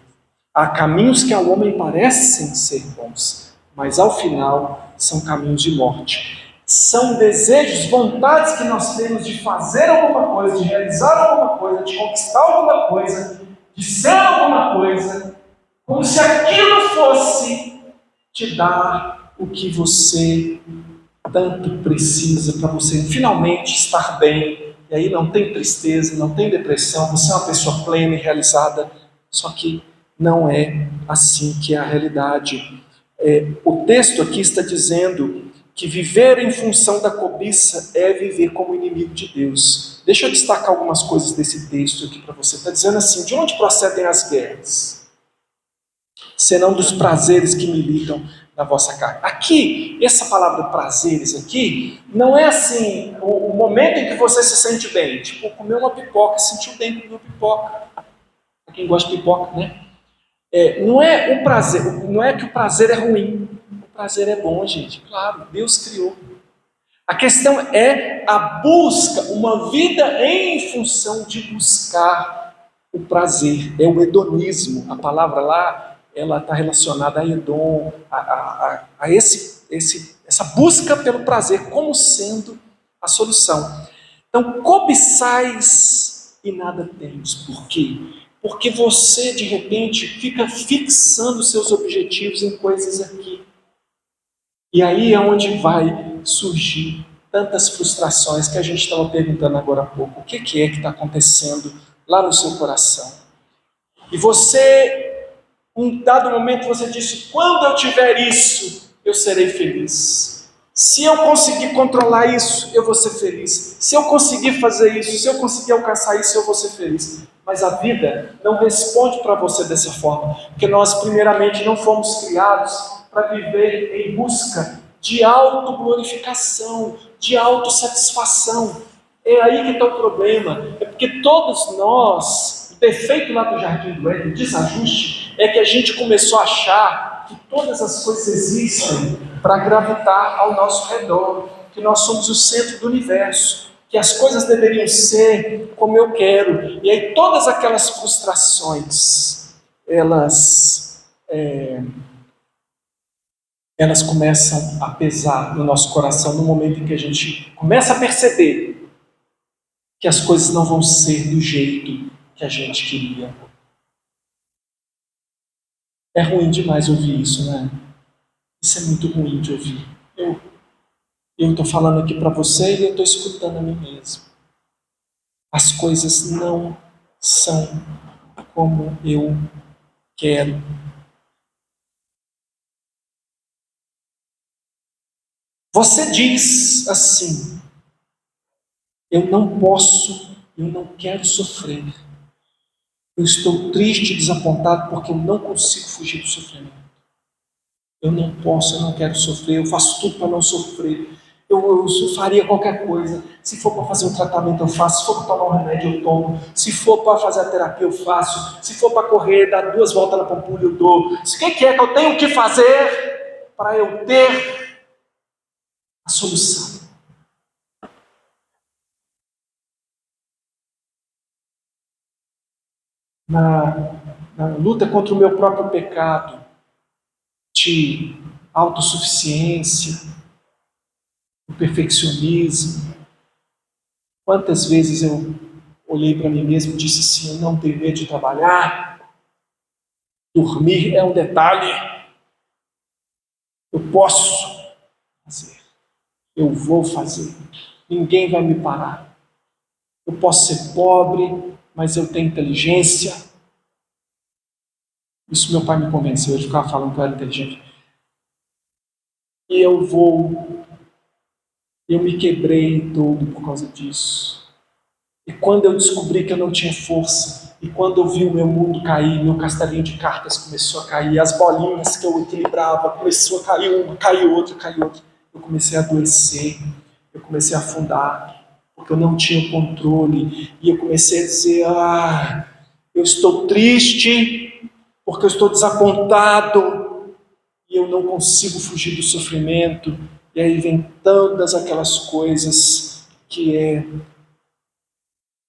Há caminhos que ao homem parecem ser bons, mas ao final são caminhos de morte. São desejos, vontades que nós temos de fazer alguma coisa, de realizar alguma coisa, de conquistar alguma coisa, de ser alguma coisa, como se aquilo fosse te dar o que você tanto precisa para você finalmente estar bem. E aí não tem tristeza, não tem depressão, você é uma pessoa plena e realizada. Só que não é assim que é a realidade. O texto aqui está dizendo que viver em função da cobiça é viver como inimigo de Deus. Deixa eu destacar algumas coisas desse texto aqui para você. Está dizendo assim: de onde procedem as guerras? Senão dos prazeres que militam na vossa carne. Aqui, essa palavra prazeres aqui, não é assim, o momento em que você se sente bem, tipo comer uma pipoca, sentiu bem comer uma pipoca. Para quem gosta de pipoca, né? Não é o prazer, não é que o prazer é ruim. O prazer é bom, gente, claro, Deus criou. A questão é a busca, uma vida em função de buscar o prazer. É o hedonismo. A palavra lá, ela está relacionada a Edom, a essa busca pelo prazer como sendo a solução. Então, cobiçais e nada tendes. Por quê? Porque você, de repente, fica fixando seus objetivos em coisas aqui. E aí é onde vai surgir tantas frustrações que a gente estava perguntando agora há pouco. O que é que está acontecendo lá no seu coração? E você, um dado momento, você disse: quando eu tiver isso, eu serei feliz. Se eu conseguir controlar isso, eu vou ser feliz. Se eu conseguir fazer isso, se eu conseguir alcançar isso, eu vou ser feliz. Mas a vida não responde para você dessa forma, porque nós primeiramente não fomos criados para viver em busca de autoglorificação, de autossatisfação. É aí que está o problema. É porque todos nós, o defeito lá do Jardim do Éden, o desajuste, é que a gente começou a achar que todas as coisas existem para gravitar ao nosso redor, que nós somos o centro do universo, que as coisas deveriam ser como eu quero. E aí todas aquelas frustrações, elas começam a pesar no nosso coração no momento em que a gente começa a perceber que as coisas não vão ser do jeito que a gente queria. É ruim demais ouvir isso, né? Isso é muito ruim de ouvir. Eu estou falando aqui para você e eu estou escutando a mim mesmo. As coisas não são como eu quero. Você diz assim: eu não posso, eu não quero sofrer. Eu estou triste e desapontado porque eu não consigo fugir do sofrimento. Eu não posso, eu não quero sofrer, eu faço tudo para não sofrer. Eu faria qualquer coisa. Se for para fazer um tratamento, eu faço. Se for para tomar um remédio, eu tomo. Se for para fazer a terapia, eu faço. Se for para correr, dar 2 voltas na Pampulha, eu dou. O que é que eu tenho que fazer para eu ter a solução? Na luta contra o meu próprio pecado de autossuficiência, o perfeccionismo. Quantas vezes eu olhei para mim mesmo e disse assim: eu não tenho medo de trabalhar, dormir é um detalhe, eu posso fazer, eu vou fazer, ninguém vai me parar. Eu posso ser pobre, mas eu tenho inteligência. Isso meu pai me convenceu, ele ficava falando que eu era inteligente. E eu me quebrei todo por causa disso. E quando eu descobri que eu não tinha força, e quando eu vi o meu mundo cair, meu castelinho de cartas começou a cair, as bolinhas que eu equilibrava, começou a cair uma, caiu outra, eu comecei a adoecer, eu comecei a afundar, porque eu não tinha controle, e eu comecei a dizer: eu estou triste, porque eu estou desapontado, e eu não consigo fugir do sofrimento. E aí vem todas aquelas coisas que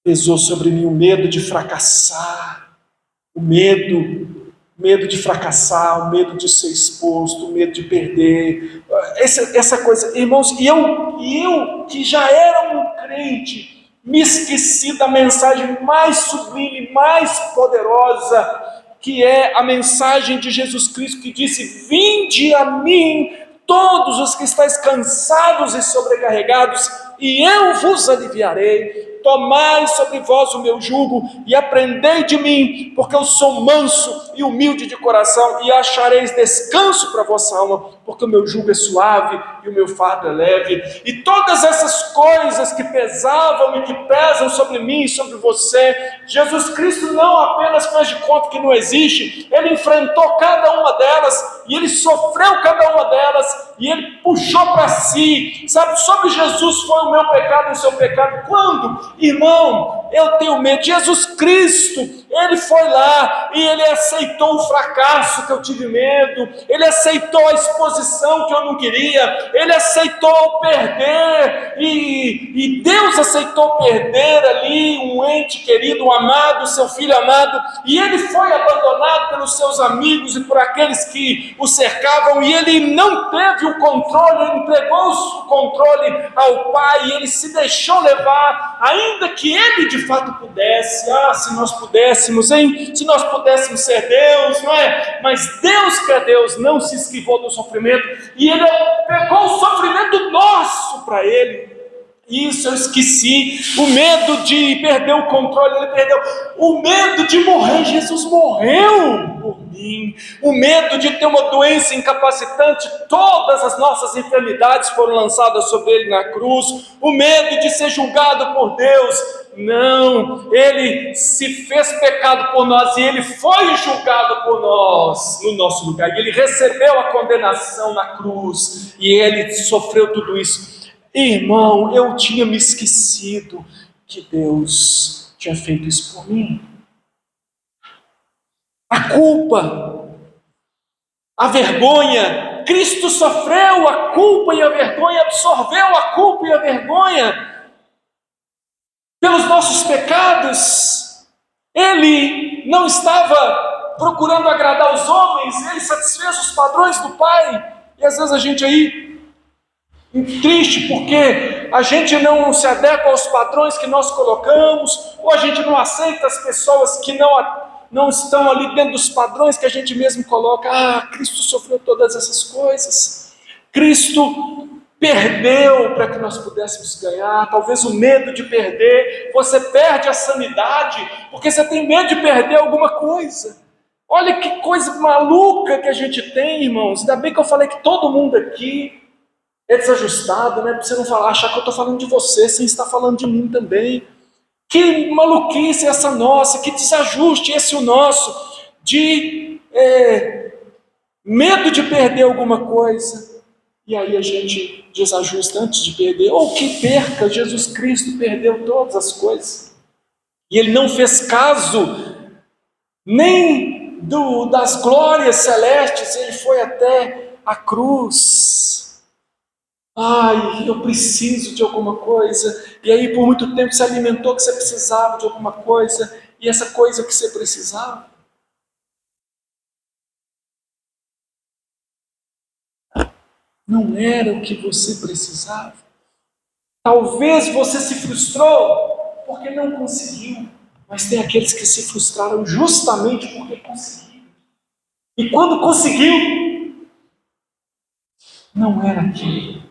pesou sobre mim: o medo de fracassar, o medo Medo de fracassar, o medo de ser exposto, o medo de perder, essa coisa, irmãos, e eu que já era um crente, me esqueci da mensagem mais sublime, mais poderosa, que é a mensagem de Jesus Cristo, que disse: vinde a mim, todos os que estáis cansados e sobrecarregados, e eu vos aliviarei. Tomai sobre vós o meu jugo e aprendei de mim, porque eu sou manso e humilde de coração, e achareis descanso para a vossa alma, porque o meu jugo é suave e o meu fardo é leve. E todas essas coisas que pesavam e que pesam sobre mim e sobre você, Jesus Cristo não apenas fez de conta que não existe, Ele enfrentou cada uma delas, e Ele sofreu cada uma delas, e Ele puxou para si. Sabe, sobre Jesus foi o meu pecado e o seu pecado. Quando? Irmão, eu tenho medo. Jesus Cristo, Ele foi lá e Ele aceitou o fracasso que eu tive medo, Ele aceitou a exposição que eu não queria, Ele aceitou perder, e Deus aceitou perder ali um ente querido, um amado, seu filho amado, e Ele foi abandonado pelos seus amigos e por aqueles que o cercavam, e Ele não teve o controle, Ele entregou o controle ao Pai, e Ele se deixou levar, ainda que Ele de fato pudesse. Se nós pudéssemos, hein? Se nós pudéssemos ser Deus, não é? Mas Deus, que é Deus, não se esquivou do sofrimento, e Ele pegou o sofrimento nosso para Ele. Isso eu esqueci. O medo de perder o controle, Ele perdeu. O medo de morrer, Jesus morreu por mim. O medo de ter uma doença incapacitante, todas as nossas enfermidades foram lançadas sobre Ele na cruz. O medo de ser julgado por Deus, não, Ele se fez pecado por nós, e Ele foi julgado por nós, no nosso lugar, e Ele recebeu a condenação na cruz, e Ele sofreu tudo isso. Irmão, eu tinha me esquecido que Deus tinha feito isso por mim. A culpa, a vergonha, Cristo sofreu a culpa e a vergonha, absorveu a culpa e a vergonha pelos nossos pecados. Ele não estava procurando agradar os homens, Ele satisfez os padrões do Pai. E às vezes a gente aí triste porque a gente não se adequa aos padrões que nós colocamos, ou a gente não aceita as pessoas que não estão ali dentro dos padrões que a gente mesmo coloca. Cristo sofreu todas essas coisas, Cristo perdeu para que nós pudéssemos ganhar. Talvez o medo de perder, você perde a sanidade porque você tem medo de perder alguma coisa. Olha que coisa maluca que a gente tem, irmãos. Ainda bem que eu falei que todo mundo aqui é desajustado, né? Para você não achar que eu estou falando de você, sem estar falando de mim também. Que maluquice essa nossa, que desajuste esse o nosso, de medo de perder alguma coisa, e aí a gente desajusta antes de perder, ou que perca. Jesus Cristo perdeu todas as coisas, e Ele não fez caso nem das glórias celestes, Ele foi até a cruz. Eu preciso de alguma coisa, e aí por muito tempo você alimentou que você precisava de alguma coisa, e essa coisa que você precisava não era o que você precisava. Talvez você se frustrou porque não conseguiu, mas tem aqueles que se frustraram justamente porque conseguiram, e quando conseguiu, não era aquilo.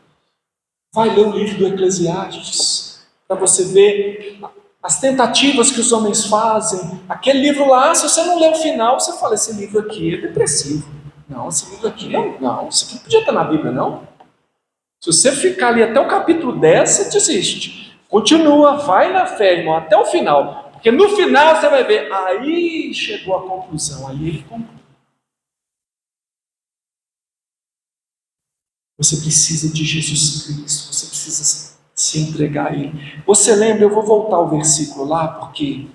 Vai ler o livro do Eclesiastes, para você ver as tentativas que os homens fazem. Aquele livro lá, se você não ler o final, você fala: esse livro aqui é depressivo. Não, esse livro aqui não, isso aqui não podia estar na Bíblia, não. Se você ficar ali até o capítulo 10, você desiste. Continua, vai na fé, irmão, até o final. Porque no final você vai ver, aí chegou a conclusão, aí ele conclui. Você precisa de Jesus Cristo, você precisa se entregar a Ele. Você lembra, eu vou voltar ao versículo lá, porque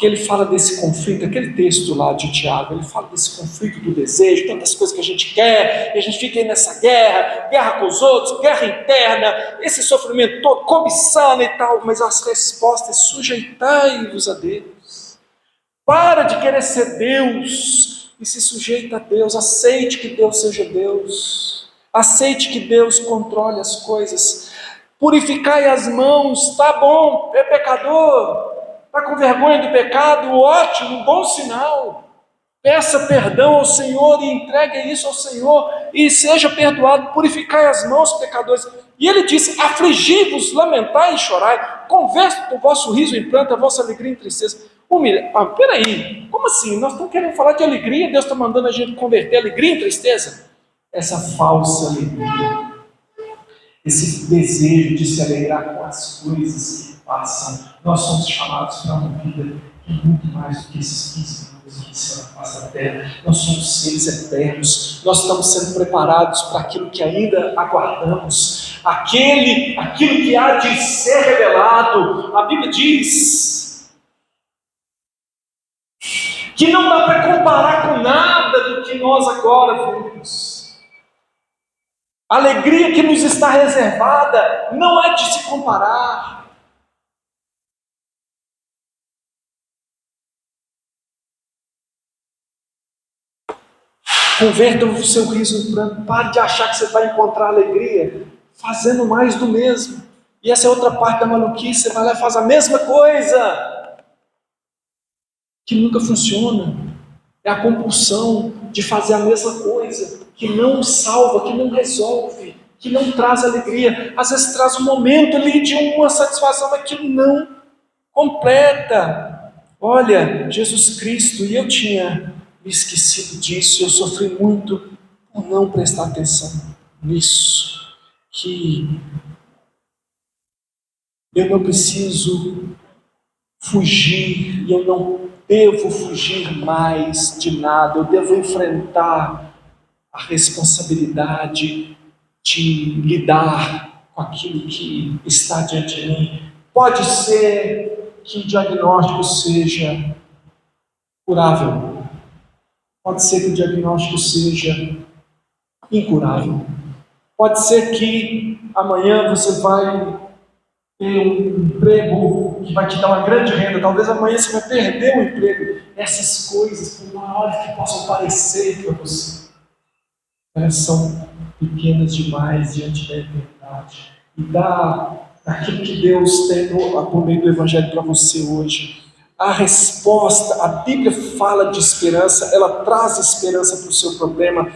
ele fala desse conflito, aquele texto lá de Tiago, ele fala desse conflito do desejo, tantas coisas que a gente quer, e a gente fica aí nessa guerra com os outros, guerra interna, esse sofrimento todo, cobiçando e tal, mas as respostas: sujeitai-vos a Deus. Para de querer ser Deus, e se sujeita a Deus. Aceite que Deus seja Deus. Aceite que Deus controle as coisas. Purificai as mãos, tá bom, é pecador, está com vergonha do pecado, ótimo, bom sinal. Peça perdão ao Senhor e entregue isso ao Senhor e seja perdoado. Purificai as mãos, pecadores. E ele disse: afligi-vos, lamentai e chorai, converta o vosso riso em pranto, a vossa alegria em tristeza. Peraí, como assim? Nós estamos querendo falar de alegria, Deus está mandando a gente converter alegria em tristeza? Essa falsa alegria, esse desejo de se alegrar com as coisas que passam, nós somos chamados para uma vida que é muito mais do que esses 15 minutos que estão na face da terra. Nós somos seres eternos, nós estamos sendo preparados para aquilo que ainda aguardamos, aquilo que há de ser revelado. A Bíblia diz que não dá para comparar com nada do que nós agora vemos. A alegria que nos está reservada não é de se comparar. Converta o seu riso em pranto. Pare de achar que você vai encontrar alegria fazendo mais do mesmo. E essa é outra parte da maluquice. Você vai lá e faz a mesma coisa, que nunca funciona. É a compulsão de fazer a mesma coisa, que não salva, que não resolve, que não traz alegria. Às vezes traz um momento ali de uma satisfação, mas que não completa. Olha, Jesus Cristo, e eu tinha me esquecido disso, eu sofri muito por não prestar atenção nisso, que eu não preciso fugir, e eu não devo fugir mais de nada, eu devo enfrentar a responsabilidade de lidar com aquilo que está diante de mim. Pode ser que o diagnóstico seja curável, pode ser que o diagnóstico seja incurável, pode ser que amanhã você vai ter um emprego que vai te dar uma grande renda, talvez amanhã você vai perder o emprego. Essas coisas, por maiores que possam parecer para você, elas são pequenas demais diante da eternidade e daquilo que Deus tem por meio do Evangelho para você hoje. A resposta, a Bíblia fala de esperança, ela traz esperança para o seu problema.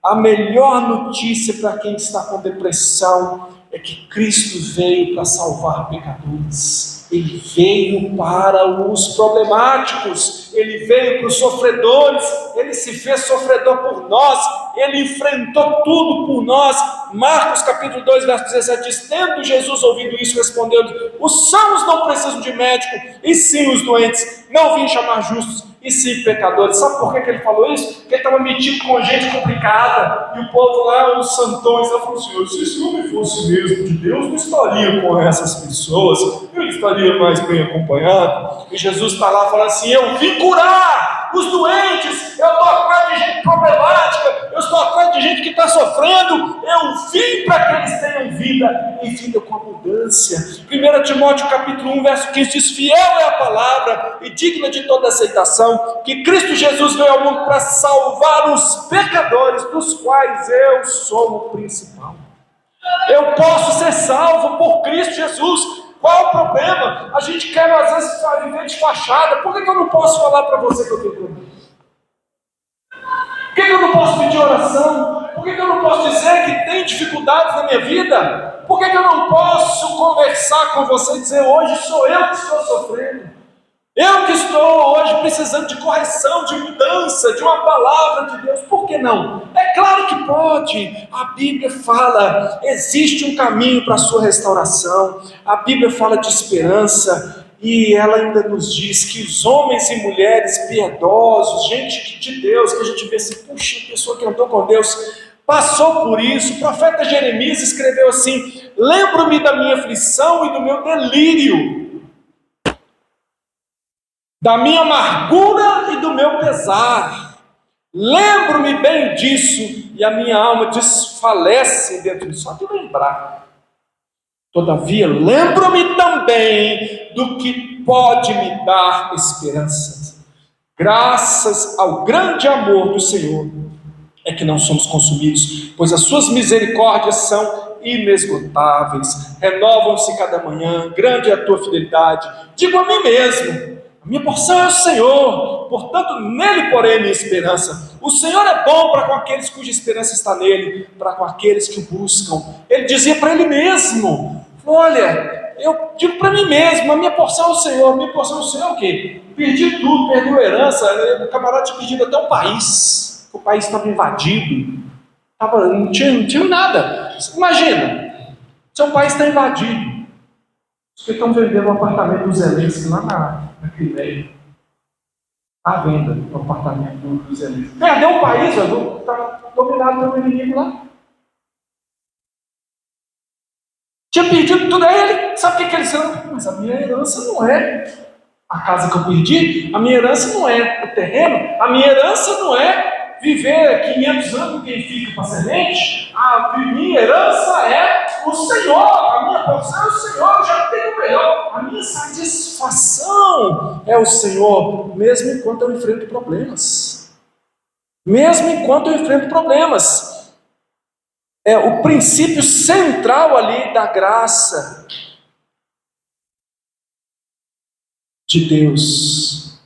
A melhor notícia para quem está com depressão é que Cristo veio para salvar pecadores. Ele veio para os problemáticos, Ele veio para os sofredores, Ele se fez sofredor por nós, Ele enfrentou tudo por nós. Marcos capítulo 2, verso 17 diz: tendo Jesus ouvido isso, respondeu-lhe: os sãos não precisam de médico, e sim os doentes. Não vim chamar justos, e sim pecadores. Sabe por que ele falou isso? Porque ele estava metido com gente complicada, e o povo lá, os santões, lá falou assim: se esse homem fosse mesmo de Deus, não estaria com essas pessoas, ele estaria mais bem acompanhado. E Jesus está lá falando assim: eu vim curar os doentes, eu estou atrás de gente problemática, eu estou atrás de gente que está sofrendo, eu vim para que eles tenham vida, e vida com abundância. 1 Timóteo capítulo 1, verso 15 diz: fiel é a palavra e digna de toda aceitação, que Cristo Jesus veio ao mundo para salvar os pecadores, dos quais eu sou o principal. Eu posso ser salvo por Cristo Jesus. Qual o problema? A gente quer às vezes viver de fachada. Por que eu não posso falar para você que eu tenho problema? Por que eu não posso pedir oração? Por que eu não posso dizer que tem dificuldades na minha vida? Por que eu não posso conversar com você e dizer: hoje sou eu que estou sofrendo? Eu que estou hoje precisando de correção, de mudança, de uma palavra de Deus. Por que não? É claro que pode. A Bíblia fala, existe um caminho para a sua restauração. A Bíblia fala de esperança, e ela ainda nos diz que os homens e mulheres piedosos, gente de Deus, que a gente vê assim: puxa, a pessoa que andou com Deus passou por isso. O profeta Jeremias escreveu assim: lembro-me da minha aflição e do meu delírio, da minha amargura e do meu pesar. Lembro-me bem disso, e a minha alma desfalece dentro de mim. Só de lembrar. Todavia, lembro-me também do que pode me dar esperança. Graças ao grande amor do Senhor é que não somos consumidos, pois as suas misericórdias são inesgotáveis, renovam-se cada manhã, grande é a tua fidelidade. Digo a mim mesmo: a minha porção é o Senhor, portanto nele porei a minha esperança. O Senhor é bom para com aqueles cuja esperança está nele, para com aqueles que o buscam. Ele dizia para ele mesmo: olha, eu digo para mim mesmo, a minha porção é o Senhor. A minha porção é o Senhor. O quê? Perdi tudo, perdi a herança. O camarada tinha perdido até o país. O país estava invadido, não tinha nada. Imagina, seu país está invadido. Os que estão vendendo um apartamento do Zelensky lá na Crimeia. À venda o apartamento do Zelensky. Perdeu o país, está dominado pelo inimigo lá. Tinha perdido tudo. Aí ele, sabe o que ele disse? Mas a minha herança não é a casa que eu perdi, a minha herança não é o terreno, a minha herança não é viver 500 anos quem fica para semente. A minha herança é o Senhor, a minha porção é o Senhor, eu já tenho o melhor, a minha satisfação é o Senhor, mesmo enquanto eu enfrento problemas. Mesmo enquanto eu enfrento problemas. É o princípio central ali da graça de Deus.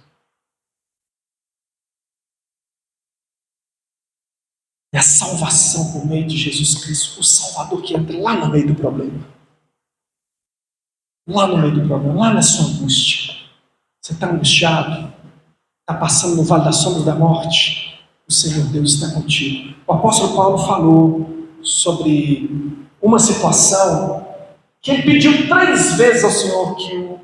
É a salvação por meio de Jesus Cristo, o Salvador que entra lá no meio do problema. Lá no meio do problema, lá na sua angústia. Você está angustiado, está passando no vale da sombra da morte. O Senhor Deus está contigo. O apóstolo Paulo falou sobre uma situação que ele pediu 3 vezes ao Senhor que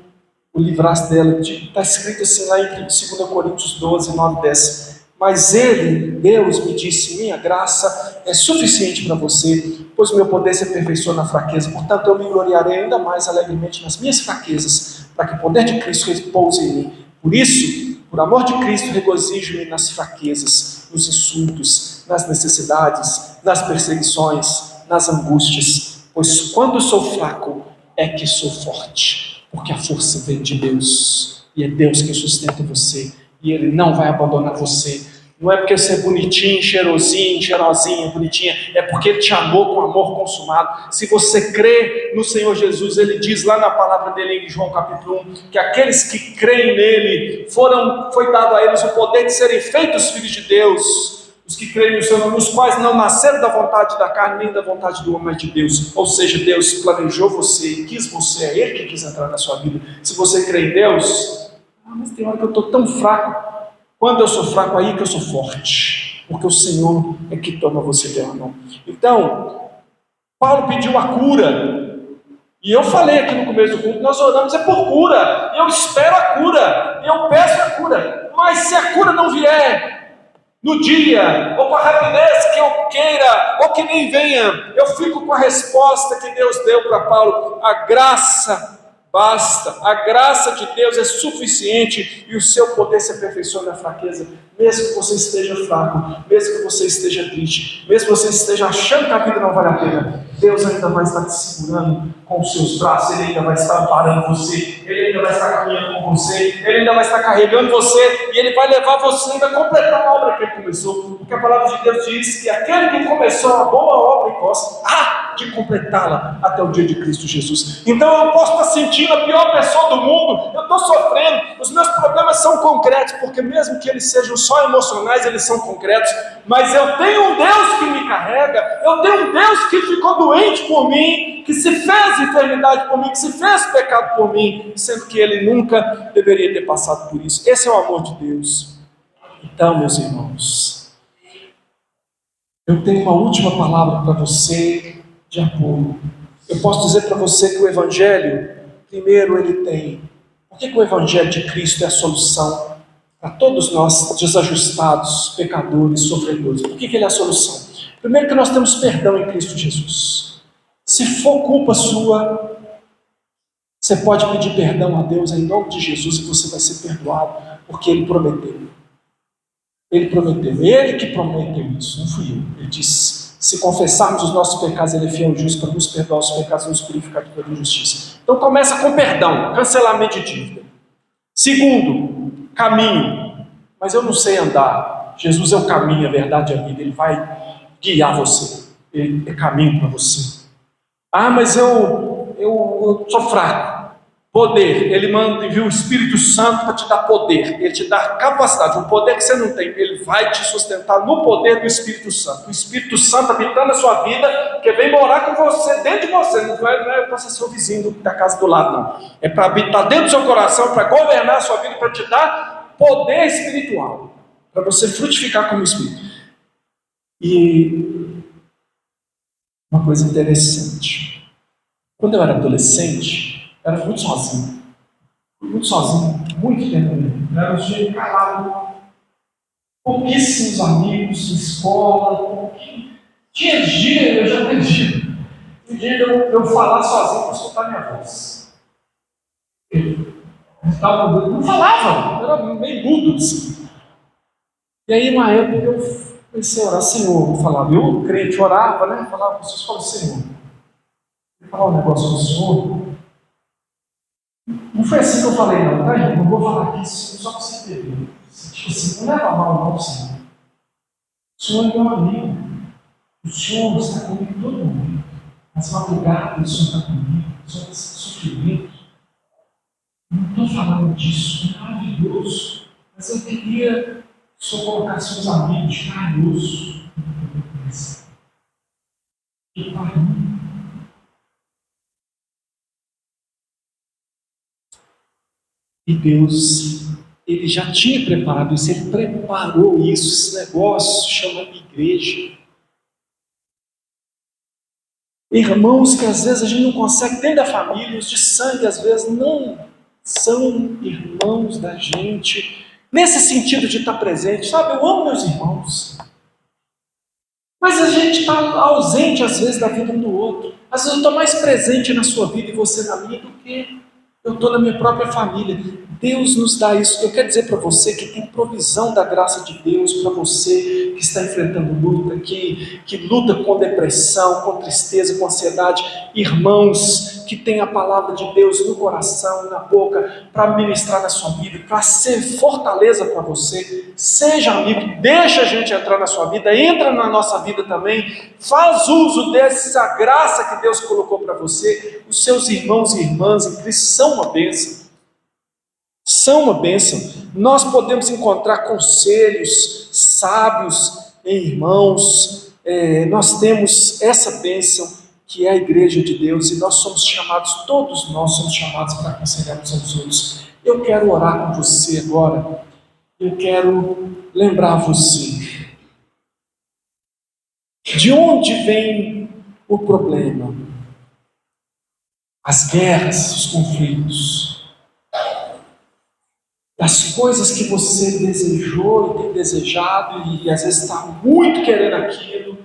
o livrasse dela. Está escrito assim lá em 2 Coríntios 12, 9 e 10. Mas ele, Deus, me disse: minha graça é suficiente para você, pois meu poder se aperfeiçoa na fraqueza. Portanto, eu me gloriarei ainda mais alegremente nas minhas fraquezas, para que o poder de Cristo repouse em mim. Por isso, por amor de Cristo, regozijo-me nas fraquezas, nos insultos, nas necessidades, nas perseguições, nas angústias, pois quando sou fraco é que sou forte, porque a força vem de Deus, e é Deus quem sustenta você, e Ele não vai abandonar você. Não é porque você é bonitinho, cheirosinho, cheirosinha, bonitinha, é porque Ele te amou com amor consumado. Se você crê no Senhor Jesus, Ele diz lá na palavra dele em João capítulo 1, que aqueles que creem nele, foi dado a eles o poder de serem feitos filhos de Deus, os que creem no seu nome, os quais não nasceram da vontade da carne, nem da vontade do homem, mas de Deus. Ou seja, Deus planejou você, quis você, é Ele que quis entrar na sua vida. Se você crê em Deus, mas tem hora que eu estou tão fraco. Quando eu sou fraco, aí que eu sou forte, porque o Senhor é que toma você pela mão. Então, Paulo pediu a cura, e eu falei aqui no começo do culto, nós oramos por cura, eu espero a cura, eu peço a cura, mas se a cura não vier no dia, ou com a rapidez que eu queira, ou que nem venha, eu fico com a resposta que Deus deu para Paulo: a graça basta, a graça de Deus é suficiente, e o seu poder se aperfeiçoa na fraqueza. Mesmo que você esteja fraco, mesmo que você esteja triste, mesmo que você esteja achando que a vida não vale a pena, Deus ainda vai estar te segurando com os seus braços, Ele ainda vai estar amparando você, Ele ainda vai estar caminhando com você, Ele ainda vai estar carregando você, e Ele vai levar você ainda a completar a obra que Ele começou, porque a palavra de Deus diz que aquele que começou a boa obra em vós, de completá-la até o dia de Cristo Jesus. Então eu posso estar sentindo a pior pessoa do mundo, eu estou sofrendo, os meus problemas são concretos, porque mesmo que eles sejam só emocionais, eles são concretos, mas eu tenho um Deus que me carrega, eu tenho um Deus que ficou doente por mim, que se fez enfermidade por mim, que se fez pecado por mim, sendo que Ele nunca deveria ter passado por isso. Esse é o amor de Deus. Então, meus irmãos, eu tenho uma última palavra para você de apoio. Eu posso dizer para você que o Evangelho, primeiro, ele tem. Por que o Evangelho de Cristo é a solução para todos nós desajustados, pecadores, sofredores? Por que ele é a solução? Primeiro, que nós temos perdão em Cristo Jesus. Se for culpa sua, você pode pedir perdão a Deus em nome de Jesus e você vai ser perdoado, porque Ele prometeu. Ele prometeu, Ele que prometeu isso, não fui eu. Ele disse: se confessarmos os nossos pecados, Ele é fiel e justo para nos perdoar os pecados e nos purificar de toda injustiça. Então começa com perdão, cancelamento de dívida. Segundo, caminho. mas eu não sei andar. Jesus é o caminho, a verdade e a vida. Ele vai guiar você. Ele é caminho para você. Ah, mas eu sou fraco. Poder, ele manda, envia o Espírito Santo para te dar poder, ele te dá capacidade, um poder que você não tem, ele vai te sustentar no poder do Espírito Santo. O Espírito Santo habitando a sua vida, que vem morar com você, dentro de você, não é para ser seu vizinho da casa do lado, não. É para habitar dentro do seu coração, para governar a sua vida, para te dar poder espiritual, para você frutificar como Espírito. E uma coisa interessante, quando eu era adolescente, eu era muito sozinho, muito tempo mesmo. Eu era um sujeito calado, pouquíssimos amigos, escola, tinha dia, eu já perdi. Um dia eu falar sozinho para escutar minha voz. Eu não falava, eu era meio mudo assim. E aí, uma época, eu comecei a orar, Senhor, eu falava, eu crente, orava, né? Falava com vocês, falava, Senhor, vou falar um negócio com o Senhor. Não foi assim que eu falei, não, tá aí? Não vou falar aqui só para você entender. Tipo assim, não leva mal, não, Senhor. O Senhor é meu amigo. O Senhor está comigo todo mundo. Nas madrugadas, o Senhor está comigo. O Senhor está sofrimento. Não estou falando disso, é maravilhoso. Mas eu queria que o Senhor colocasse uns amigos carinhosos na minha cabeça. Que carinho. E Deus, Ele já tinha preparado isso, Ele preparou isso, esse negócio chama igreja. Irmãos que às vezes a gente não consegue, dentro da família, os de sangue às vezes não são irmãos da gente, nesse sentido de estar presente, sabe? Eu amo meus irmãos, mas a gente está ausente às vezes da vida um do outro. Às vezes eu estou mais presente na sua vida e você na minha do que eu estou na minha própria família. Deus nos dá isso. Eu quero dizer para você que tem provisão da graça de Deus para você que está enfrentando luta, que luta com depressão, com tristeza, com ansiedade. Irmãos que têm a palavra de Deus no coração e na boca para ministrar na sua vida, para ser fortaleza para você. Seja amigo, deixa a gente entrar na sua vida, entra na nossa vida também, faz uso dessa graça que Deus colocou para você. Os seus irmãos e irmãs em Cristo são uma bênção. São uma bênção. Nós podemos encontrar conselhos sábios em irmãos. Nós temos essa bênção que é a igreja de Deus, e nós somos chamados, todos nós somos chamados para aconselharmos aos outros. Eu quero orar com você agora. Eu quero lembrar você de onde vem o problema, as guerras, os conflitos. Das coisas que você desejou e tem desejado, e às vezes está muito querendo aquilo,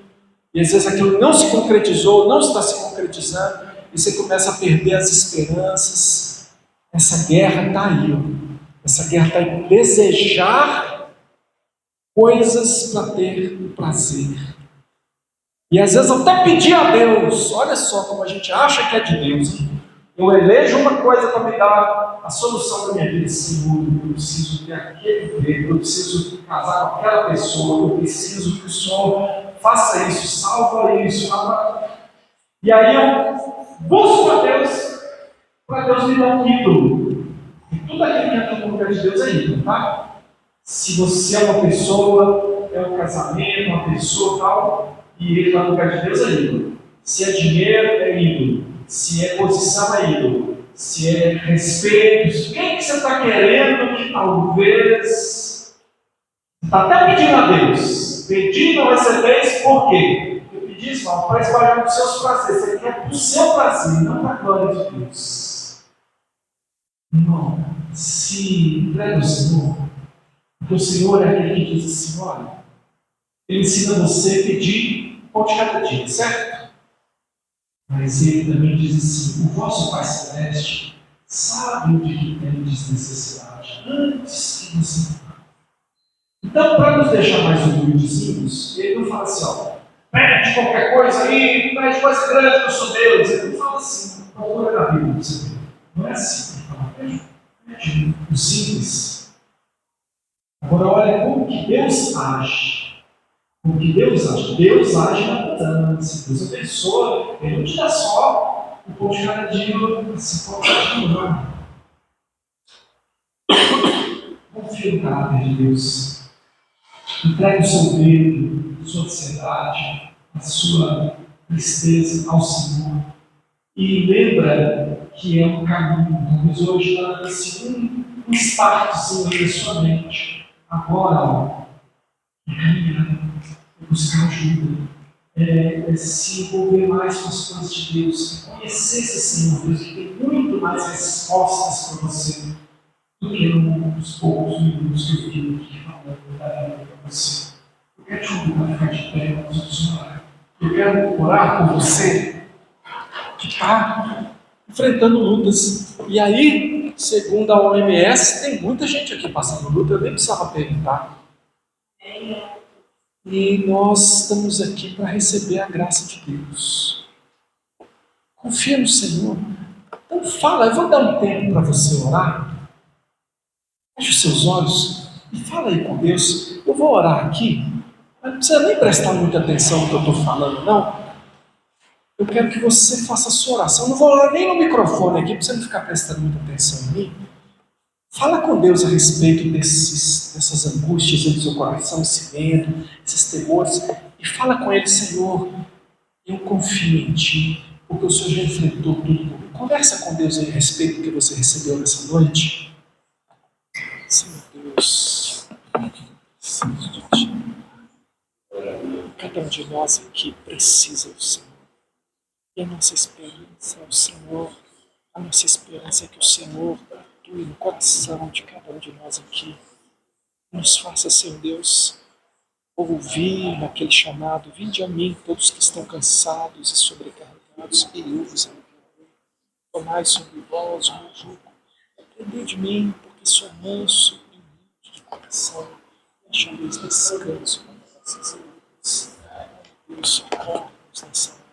e às vezes aquilo não se concretizou, não está se concretizando, e você começa a perder as esperanças. Essa guerra está aí, essa guerra está em desejar coisas para ter o prazer. E às vezes até pedir a Deus, olha só como a gente acha que é de Deus, hein? Eu elejo uma coisa para me dar a solução da minha vida. Senhor, eu preciso ter aquele emprego, eu preciso casar com aquela pessoa, eu preciso que o Senhor faça isso, salva isso. E aí eu busco a Deus, para Deus me dar um ídolo. E tudo aquilo que entra no lugar de Deus é ídolo, tá? Se você é uma pessoa, é um casamento, uma pessoa tal, e ele está no lugar de Deus é ídolo. Se é dinheiro, é ídolo. Se é posição, é ídolo. Se é respeito, o que você está querendo que talvez está até pedindo a Deus. Pedir não recebeis, por quê? Porque pedir isso para espalhar para os seus prazeres. Você quer para o seu prazer, não para a glória de Deus. Não. Se entrega ao Senhor, porque o Senhor é aquele que diz assim: olha, Ele ensina você a pedir um pão de cada dia, certo? Mas Ele também diz assim: o vosso Pai Celeste sabe onde que tendes necessidade, antes que você fale. Então, para nos deixar mais humildezinhos, Ele não fala assim: ó, pede qualquer coisa aí, pede coisa grande que eu sou Deus. Ele não fala assim, procura na Bíblia para você ver. Não é assim. Ele fala: pede o simples. Agora olha como que Deus age. Como que Deus age? Deus age na abundância. Deus abençoa. Ele não te dá só o pão de cada dia, assim como não. Confia no caráter de Deus. Entregue o seu medo, a sua ansiedade, a sua tristeza ao Senhor. E lembra que é um caminho. Talvez hoje lance um startzinho na sua mente. Agora, é caminhar, é buscar ajuda, é se envolver mais com as coisas de Deus, é conhecer esse Senhor Deus que tem muito mais respostas para você do que nos poucos minutos que eu vim aqui falando da vida para você. Eu quero te convidar a ficar de pé, vamos funcionar. Eu quero orar por você que está enfrentando lutas. E aí, segundo a OMS, tem muita gente aqui passando luta, eu nem precisava perguntar. E nós estamos aqui para receber a graça de Deus. Confia no Senhor. Então fala, eu vou dar um tempo para você orar. Feche os seus olhos e fala aí com Deus. Eu vou orar aqui, mas não precisa nem prestar muita atenção no que eu estou falando, não. Eu quero que você faça a sua oração. Eu não vou orar nem no microfone aqui, para você não ficar prestando muita atenção em mim. Fala com Deus a respeito dessas angústias do seu coração, esse medo, esses temores. E fala com Ele, Senhor, eu confio em Ti, porque o Senhor já enfrentou tudo. Conversa com Deus aí a respeito do que você recebeu nessa noite. Senhor Deus, preciso de Ti. Cada um de nós aqui precisa do Senhor. E a nossa esperança é o Senhor. A nossa esperança é que o Senhor atue no coração de cada um de nós aqui. Nos faça, Senhor Deus, ouvir naquele chamado: vinde a mim, todos que estão cansados e sobrecarregados, e eu vos aliviarei. Tomai sobre vós o meu jugo. Aprendei de mim, porque sou manso e humilde de coração. E achareis descanso para vossas almas. Deus, socorre-nos nessa hora.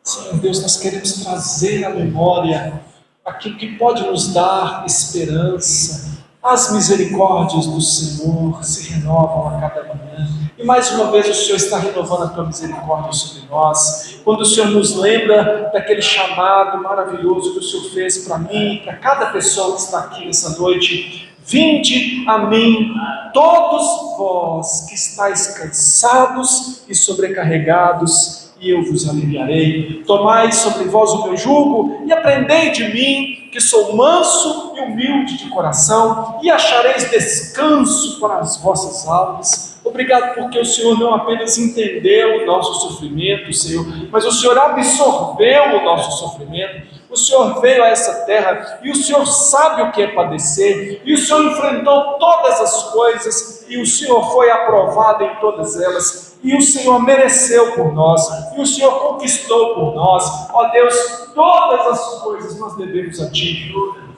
Senhor Deus, nós queremos trazer à memória aquilo que pode nos dar esperança. As misericórdias do Senhor se renovam a cada manhã. E mais uma vez o Senhor está renovando a tua misericórdia sobre nós. Quando o Senhor nos lembra daquele chamado maravilhoso que o Senhor fez para mim e para cada pessoa que está aqui nessa noite: vinde a mim, todos vós que estáis cansados e sobrecarregados, e eu vos aliviarei. Tomai sobre vós o meu jugo e aprendei de mim, que sou manso e humilde de coração, e achareis descanso para as vossas almas. Obrigado porque o Senhor não apenas entendeu o nosso sofrimento, Senhor, mas o Senhor absorveu o nosso sofrimento. O Senhor veio a essa terra e o Senhor sabe o que é padecer, e o Senhor enfrentou todas as coisas, e o Senhor foi aprovado em todas elas, e o Senhor mereceu por nós, e o Senhor conquistou por nós. Ó Deus, todas as coisas nós devemos a Ti.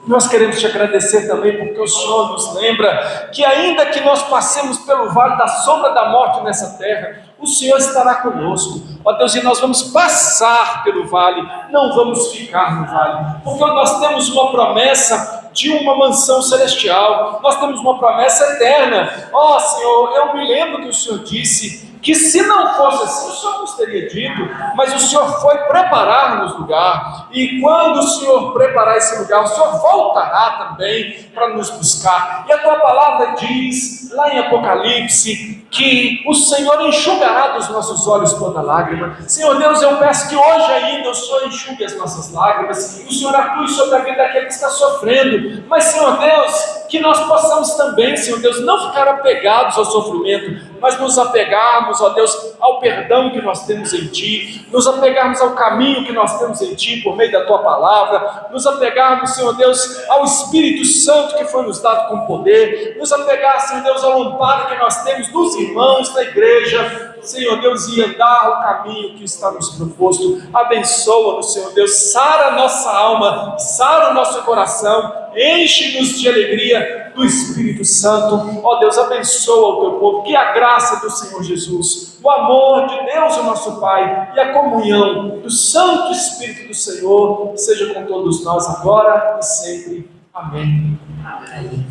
Nós queremos Te agradecer também porque o Senhor nos lembra que ainda que nós passemos pelo vale da sombra da morte nessa terra, o Senhor estará conosco. Ó Deus, e nós vamos passar pelo vale, não vamos ficar no vale, porque nós temos uma promessa de uma mansão celestial, nós temos uma promessa eterna. Ó Senhor, eu me lembro que o Senhor disse que se não fosse assim, o Senhor nos teria dito, mas o Senhor foi preparar-nos lugar, e quando o Senhor preparar esse lugar, o Senhor voltará também para nos buscar. E a tua palavra diz, lá em Apocalipse, que o Senhor enxugará dos nossos olhos toda lágrima. Senhor Deus, eu peço que hoje ainda o Senhor enxugue as nossas lágrimas, que o Senhor atue sobre a vida daquele que está sofrendo, mas Senhor Deus, que nós possamos também, Senhor Deus, não ficar apegados ao sofrimento, mas nos apegarmos, ó Deus, ao perdão que nós temos em Ti, nos apegarmos ao caminho que nós temos em Ti por meio da Tua palavra, nos apegarmos, Senhor Deus, ao Espírito Santo que foi nos dado com poder, nos apegar, Senhor Deus, ao amparo que nós temos dos irmãos da igreja, Senhor Deus, e andar o caminho que está nos proposto. Abençoa-nos, Senhor Deus, sara a nossa alma, sara o nosso coração, enche-nos de alegria do Espírito Santo. Ó Deus, abençoa o Teu povo, que a graça do Senhor Jesus, o amor de Deus, o nosso Pai, e a comunhão do Santo Espírito do Senhor seja com todos nós agora e sempre. Amém. Amém.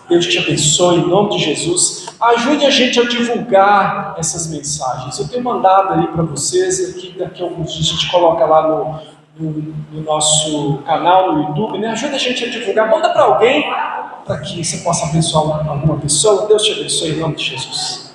Deus te abençoe, em nome de Jesus. Ajude a gente a divulgar essas mensagens. Eu tenho mandado aí para vocês, daqui a alguns dias a gente coloca lá no nosso canal no YouTube, né? Ajuda a gente a divulgar, manda para alguém, para que você possa abençoar alguma pessoa. Deus te abençoe, em nome de Jesus.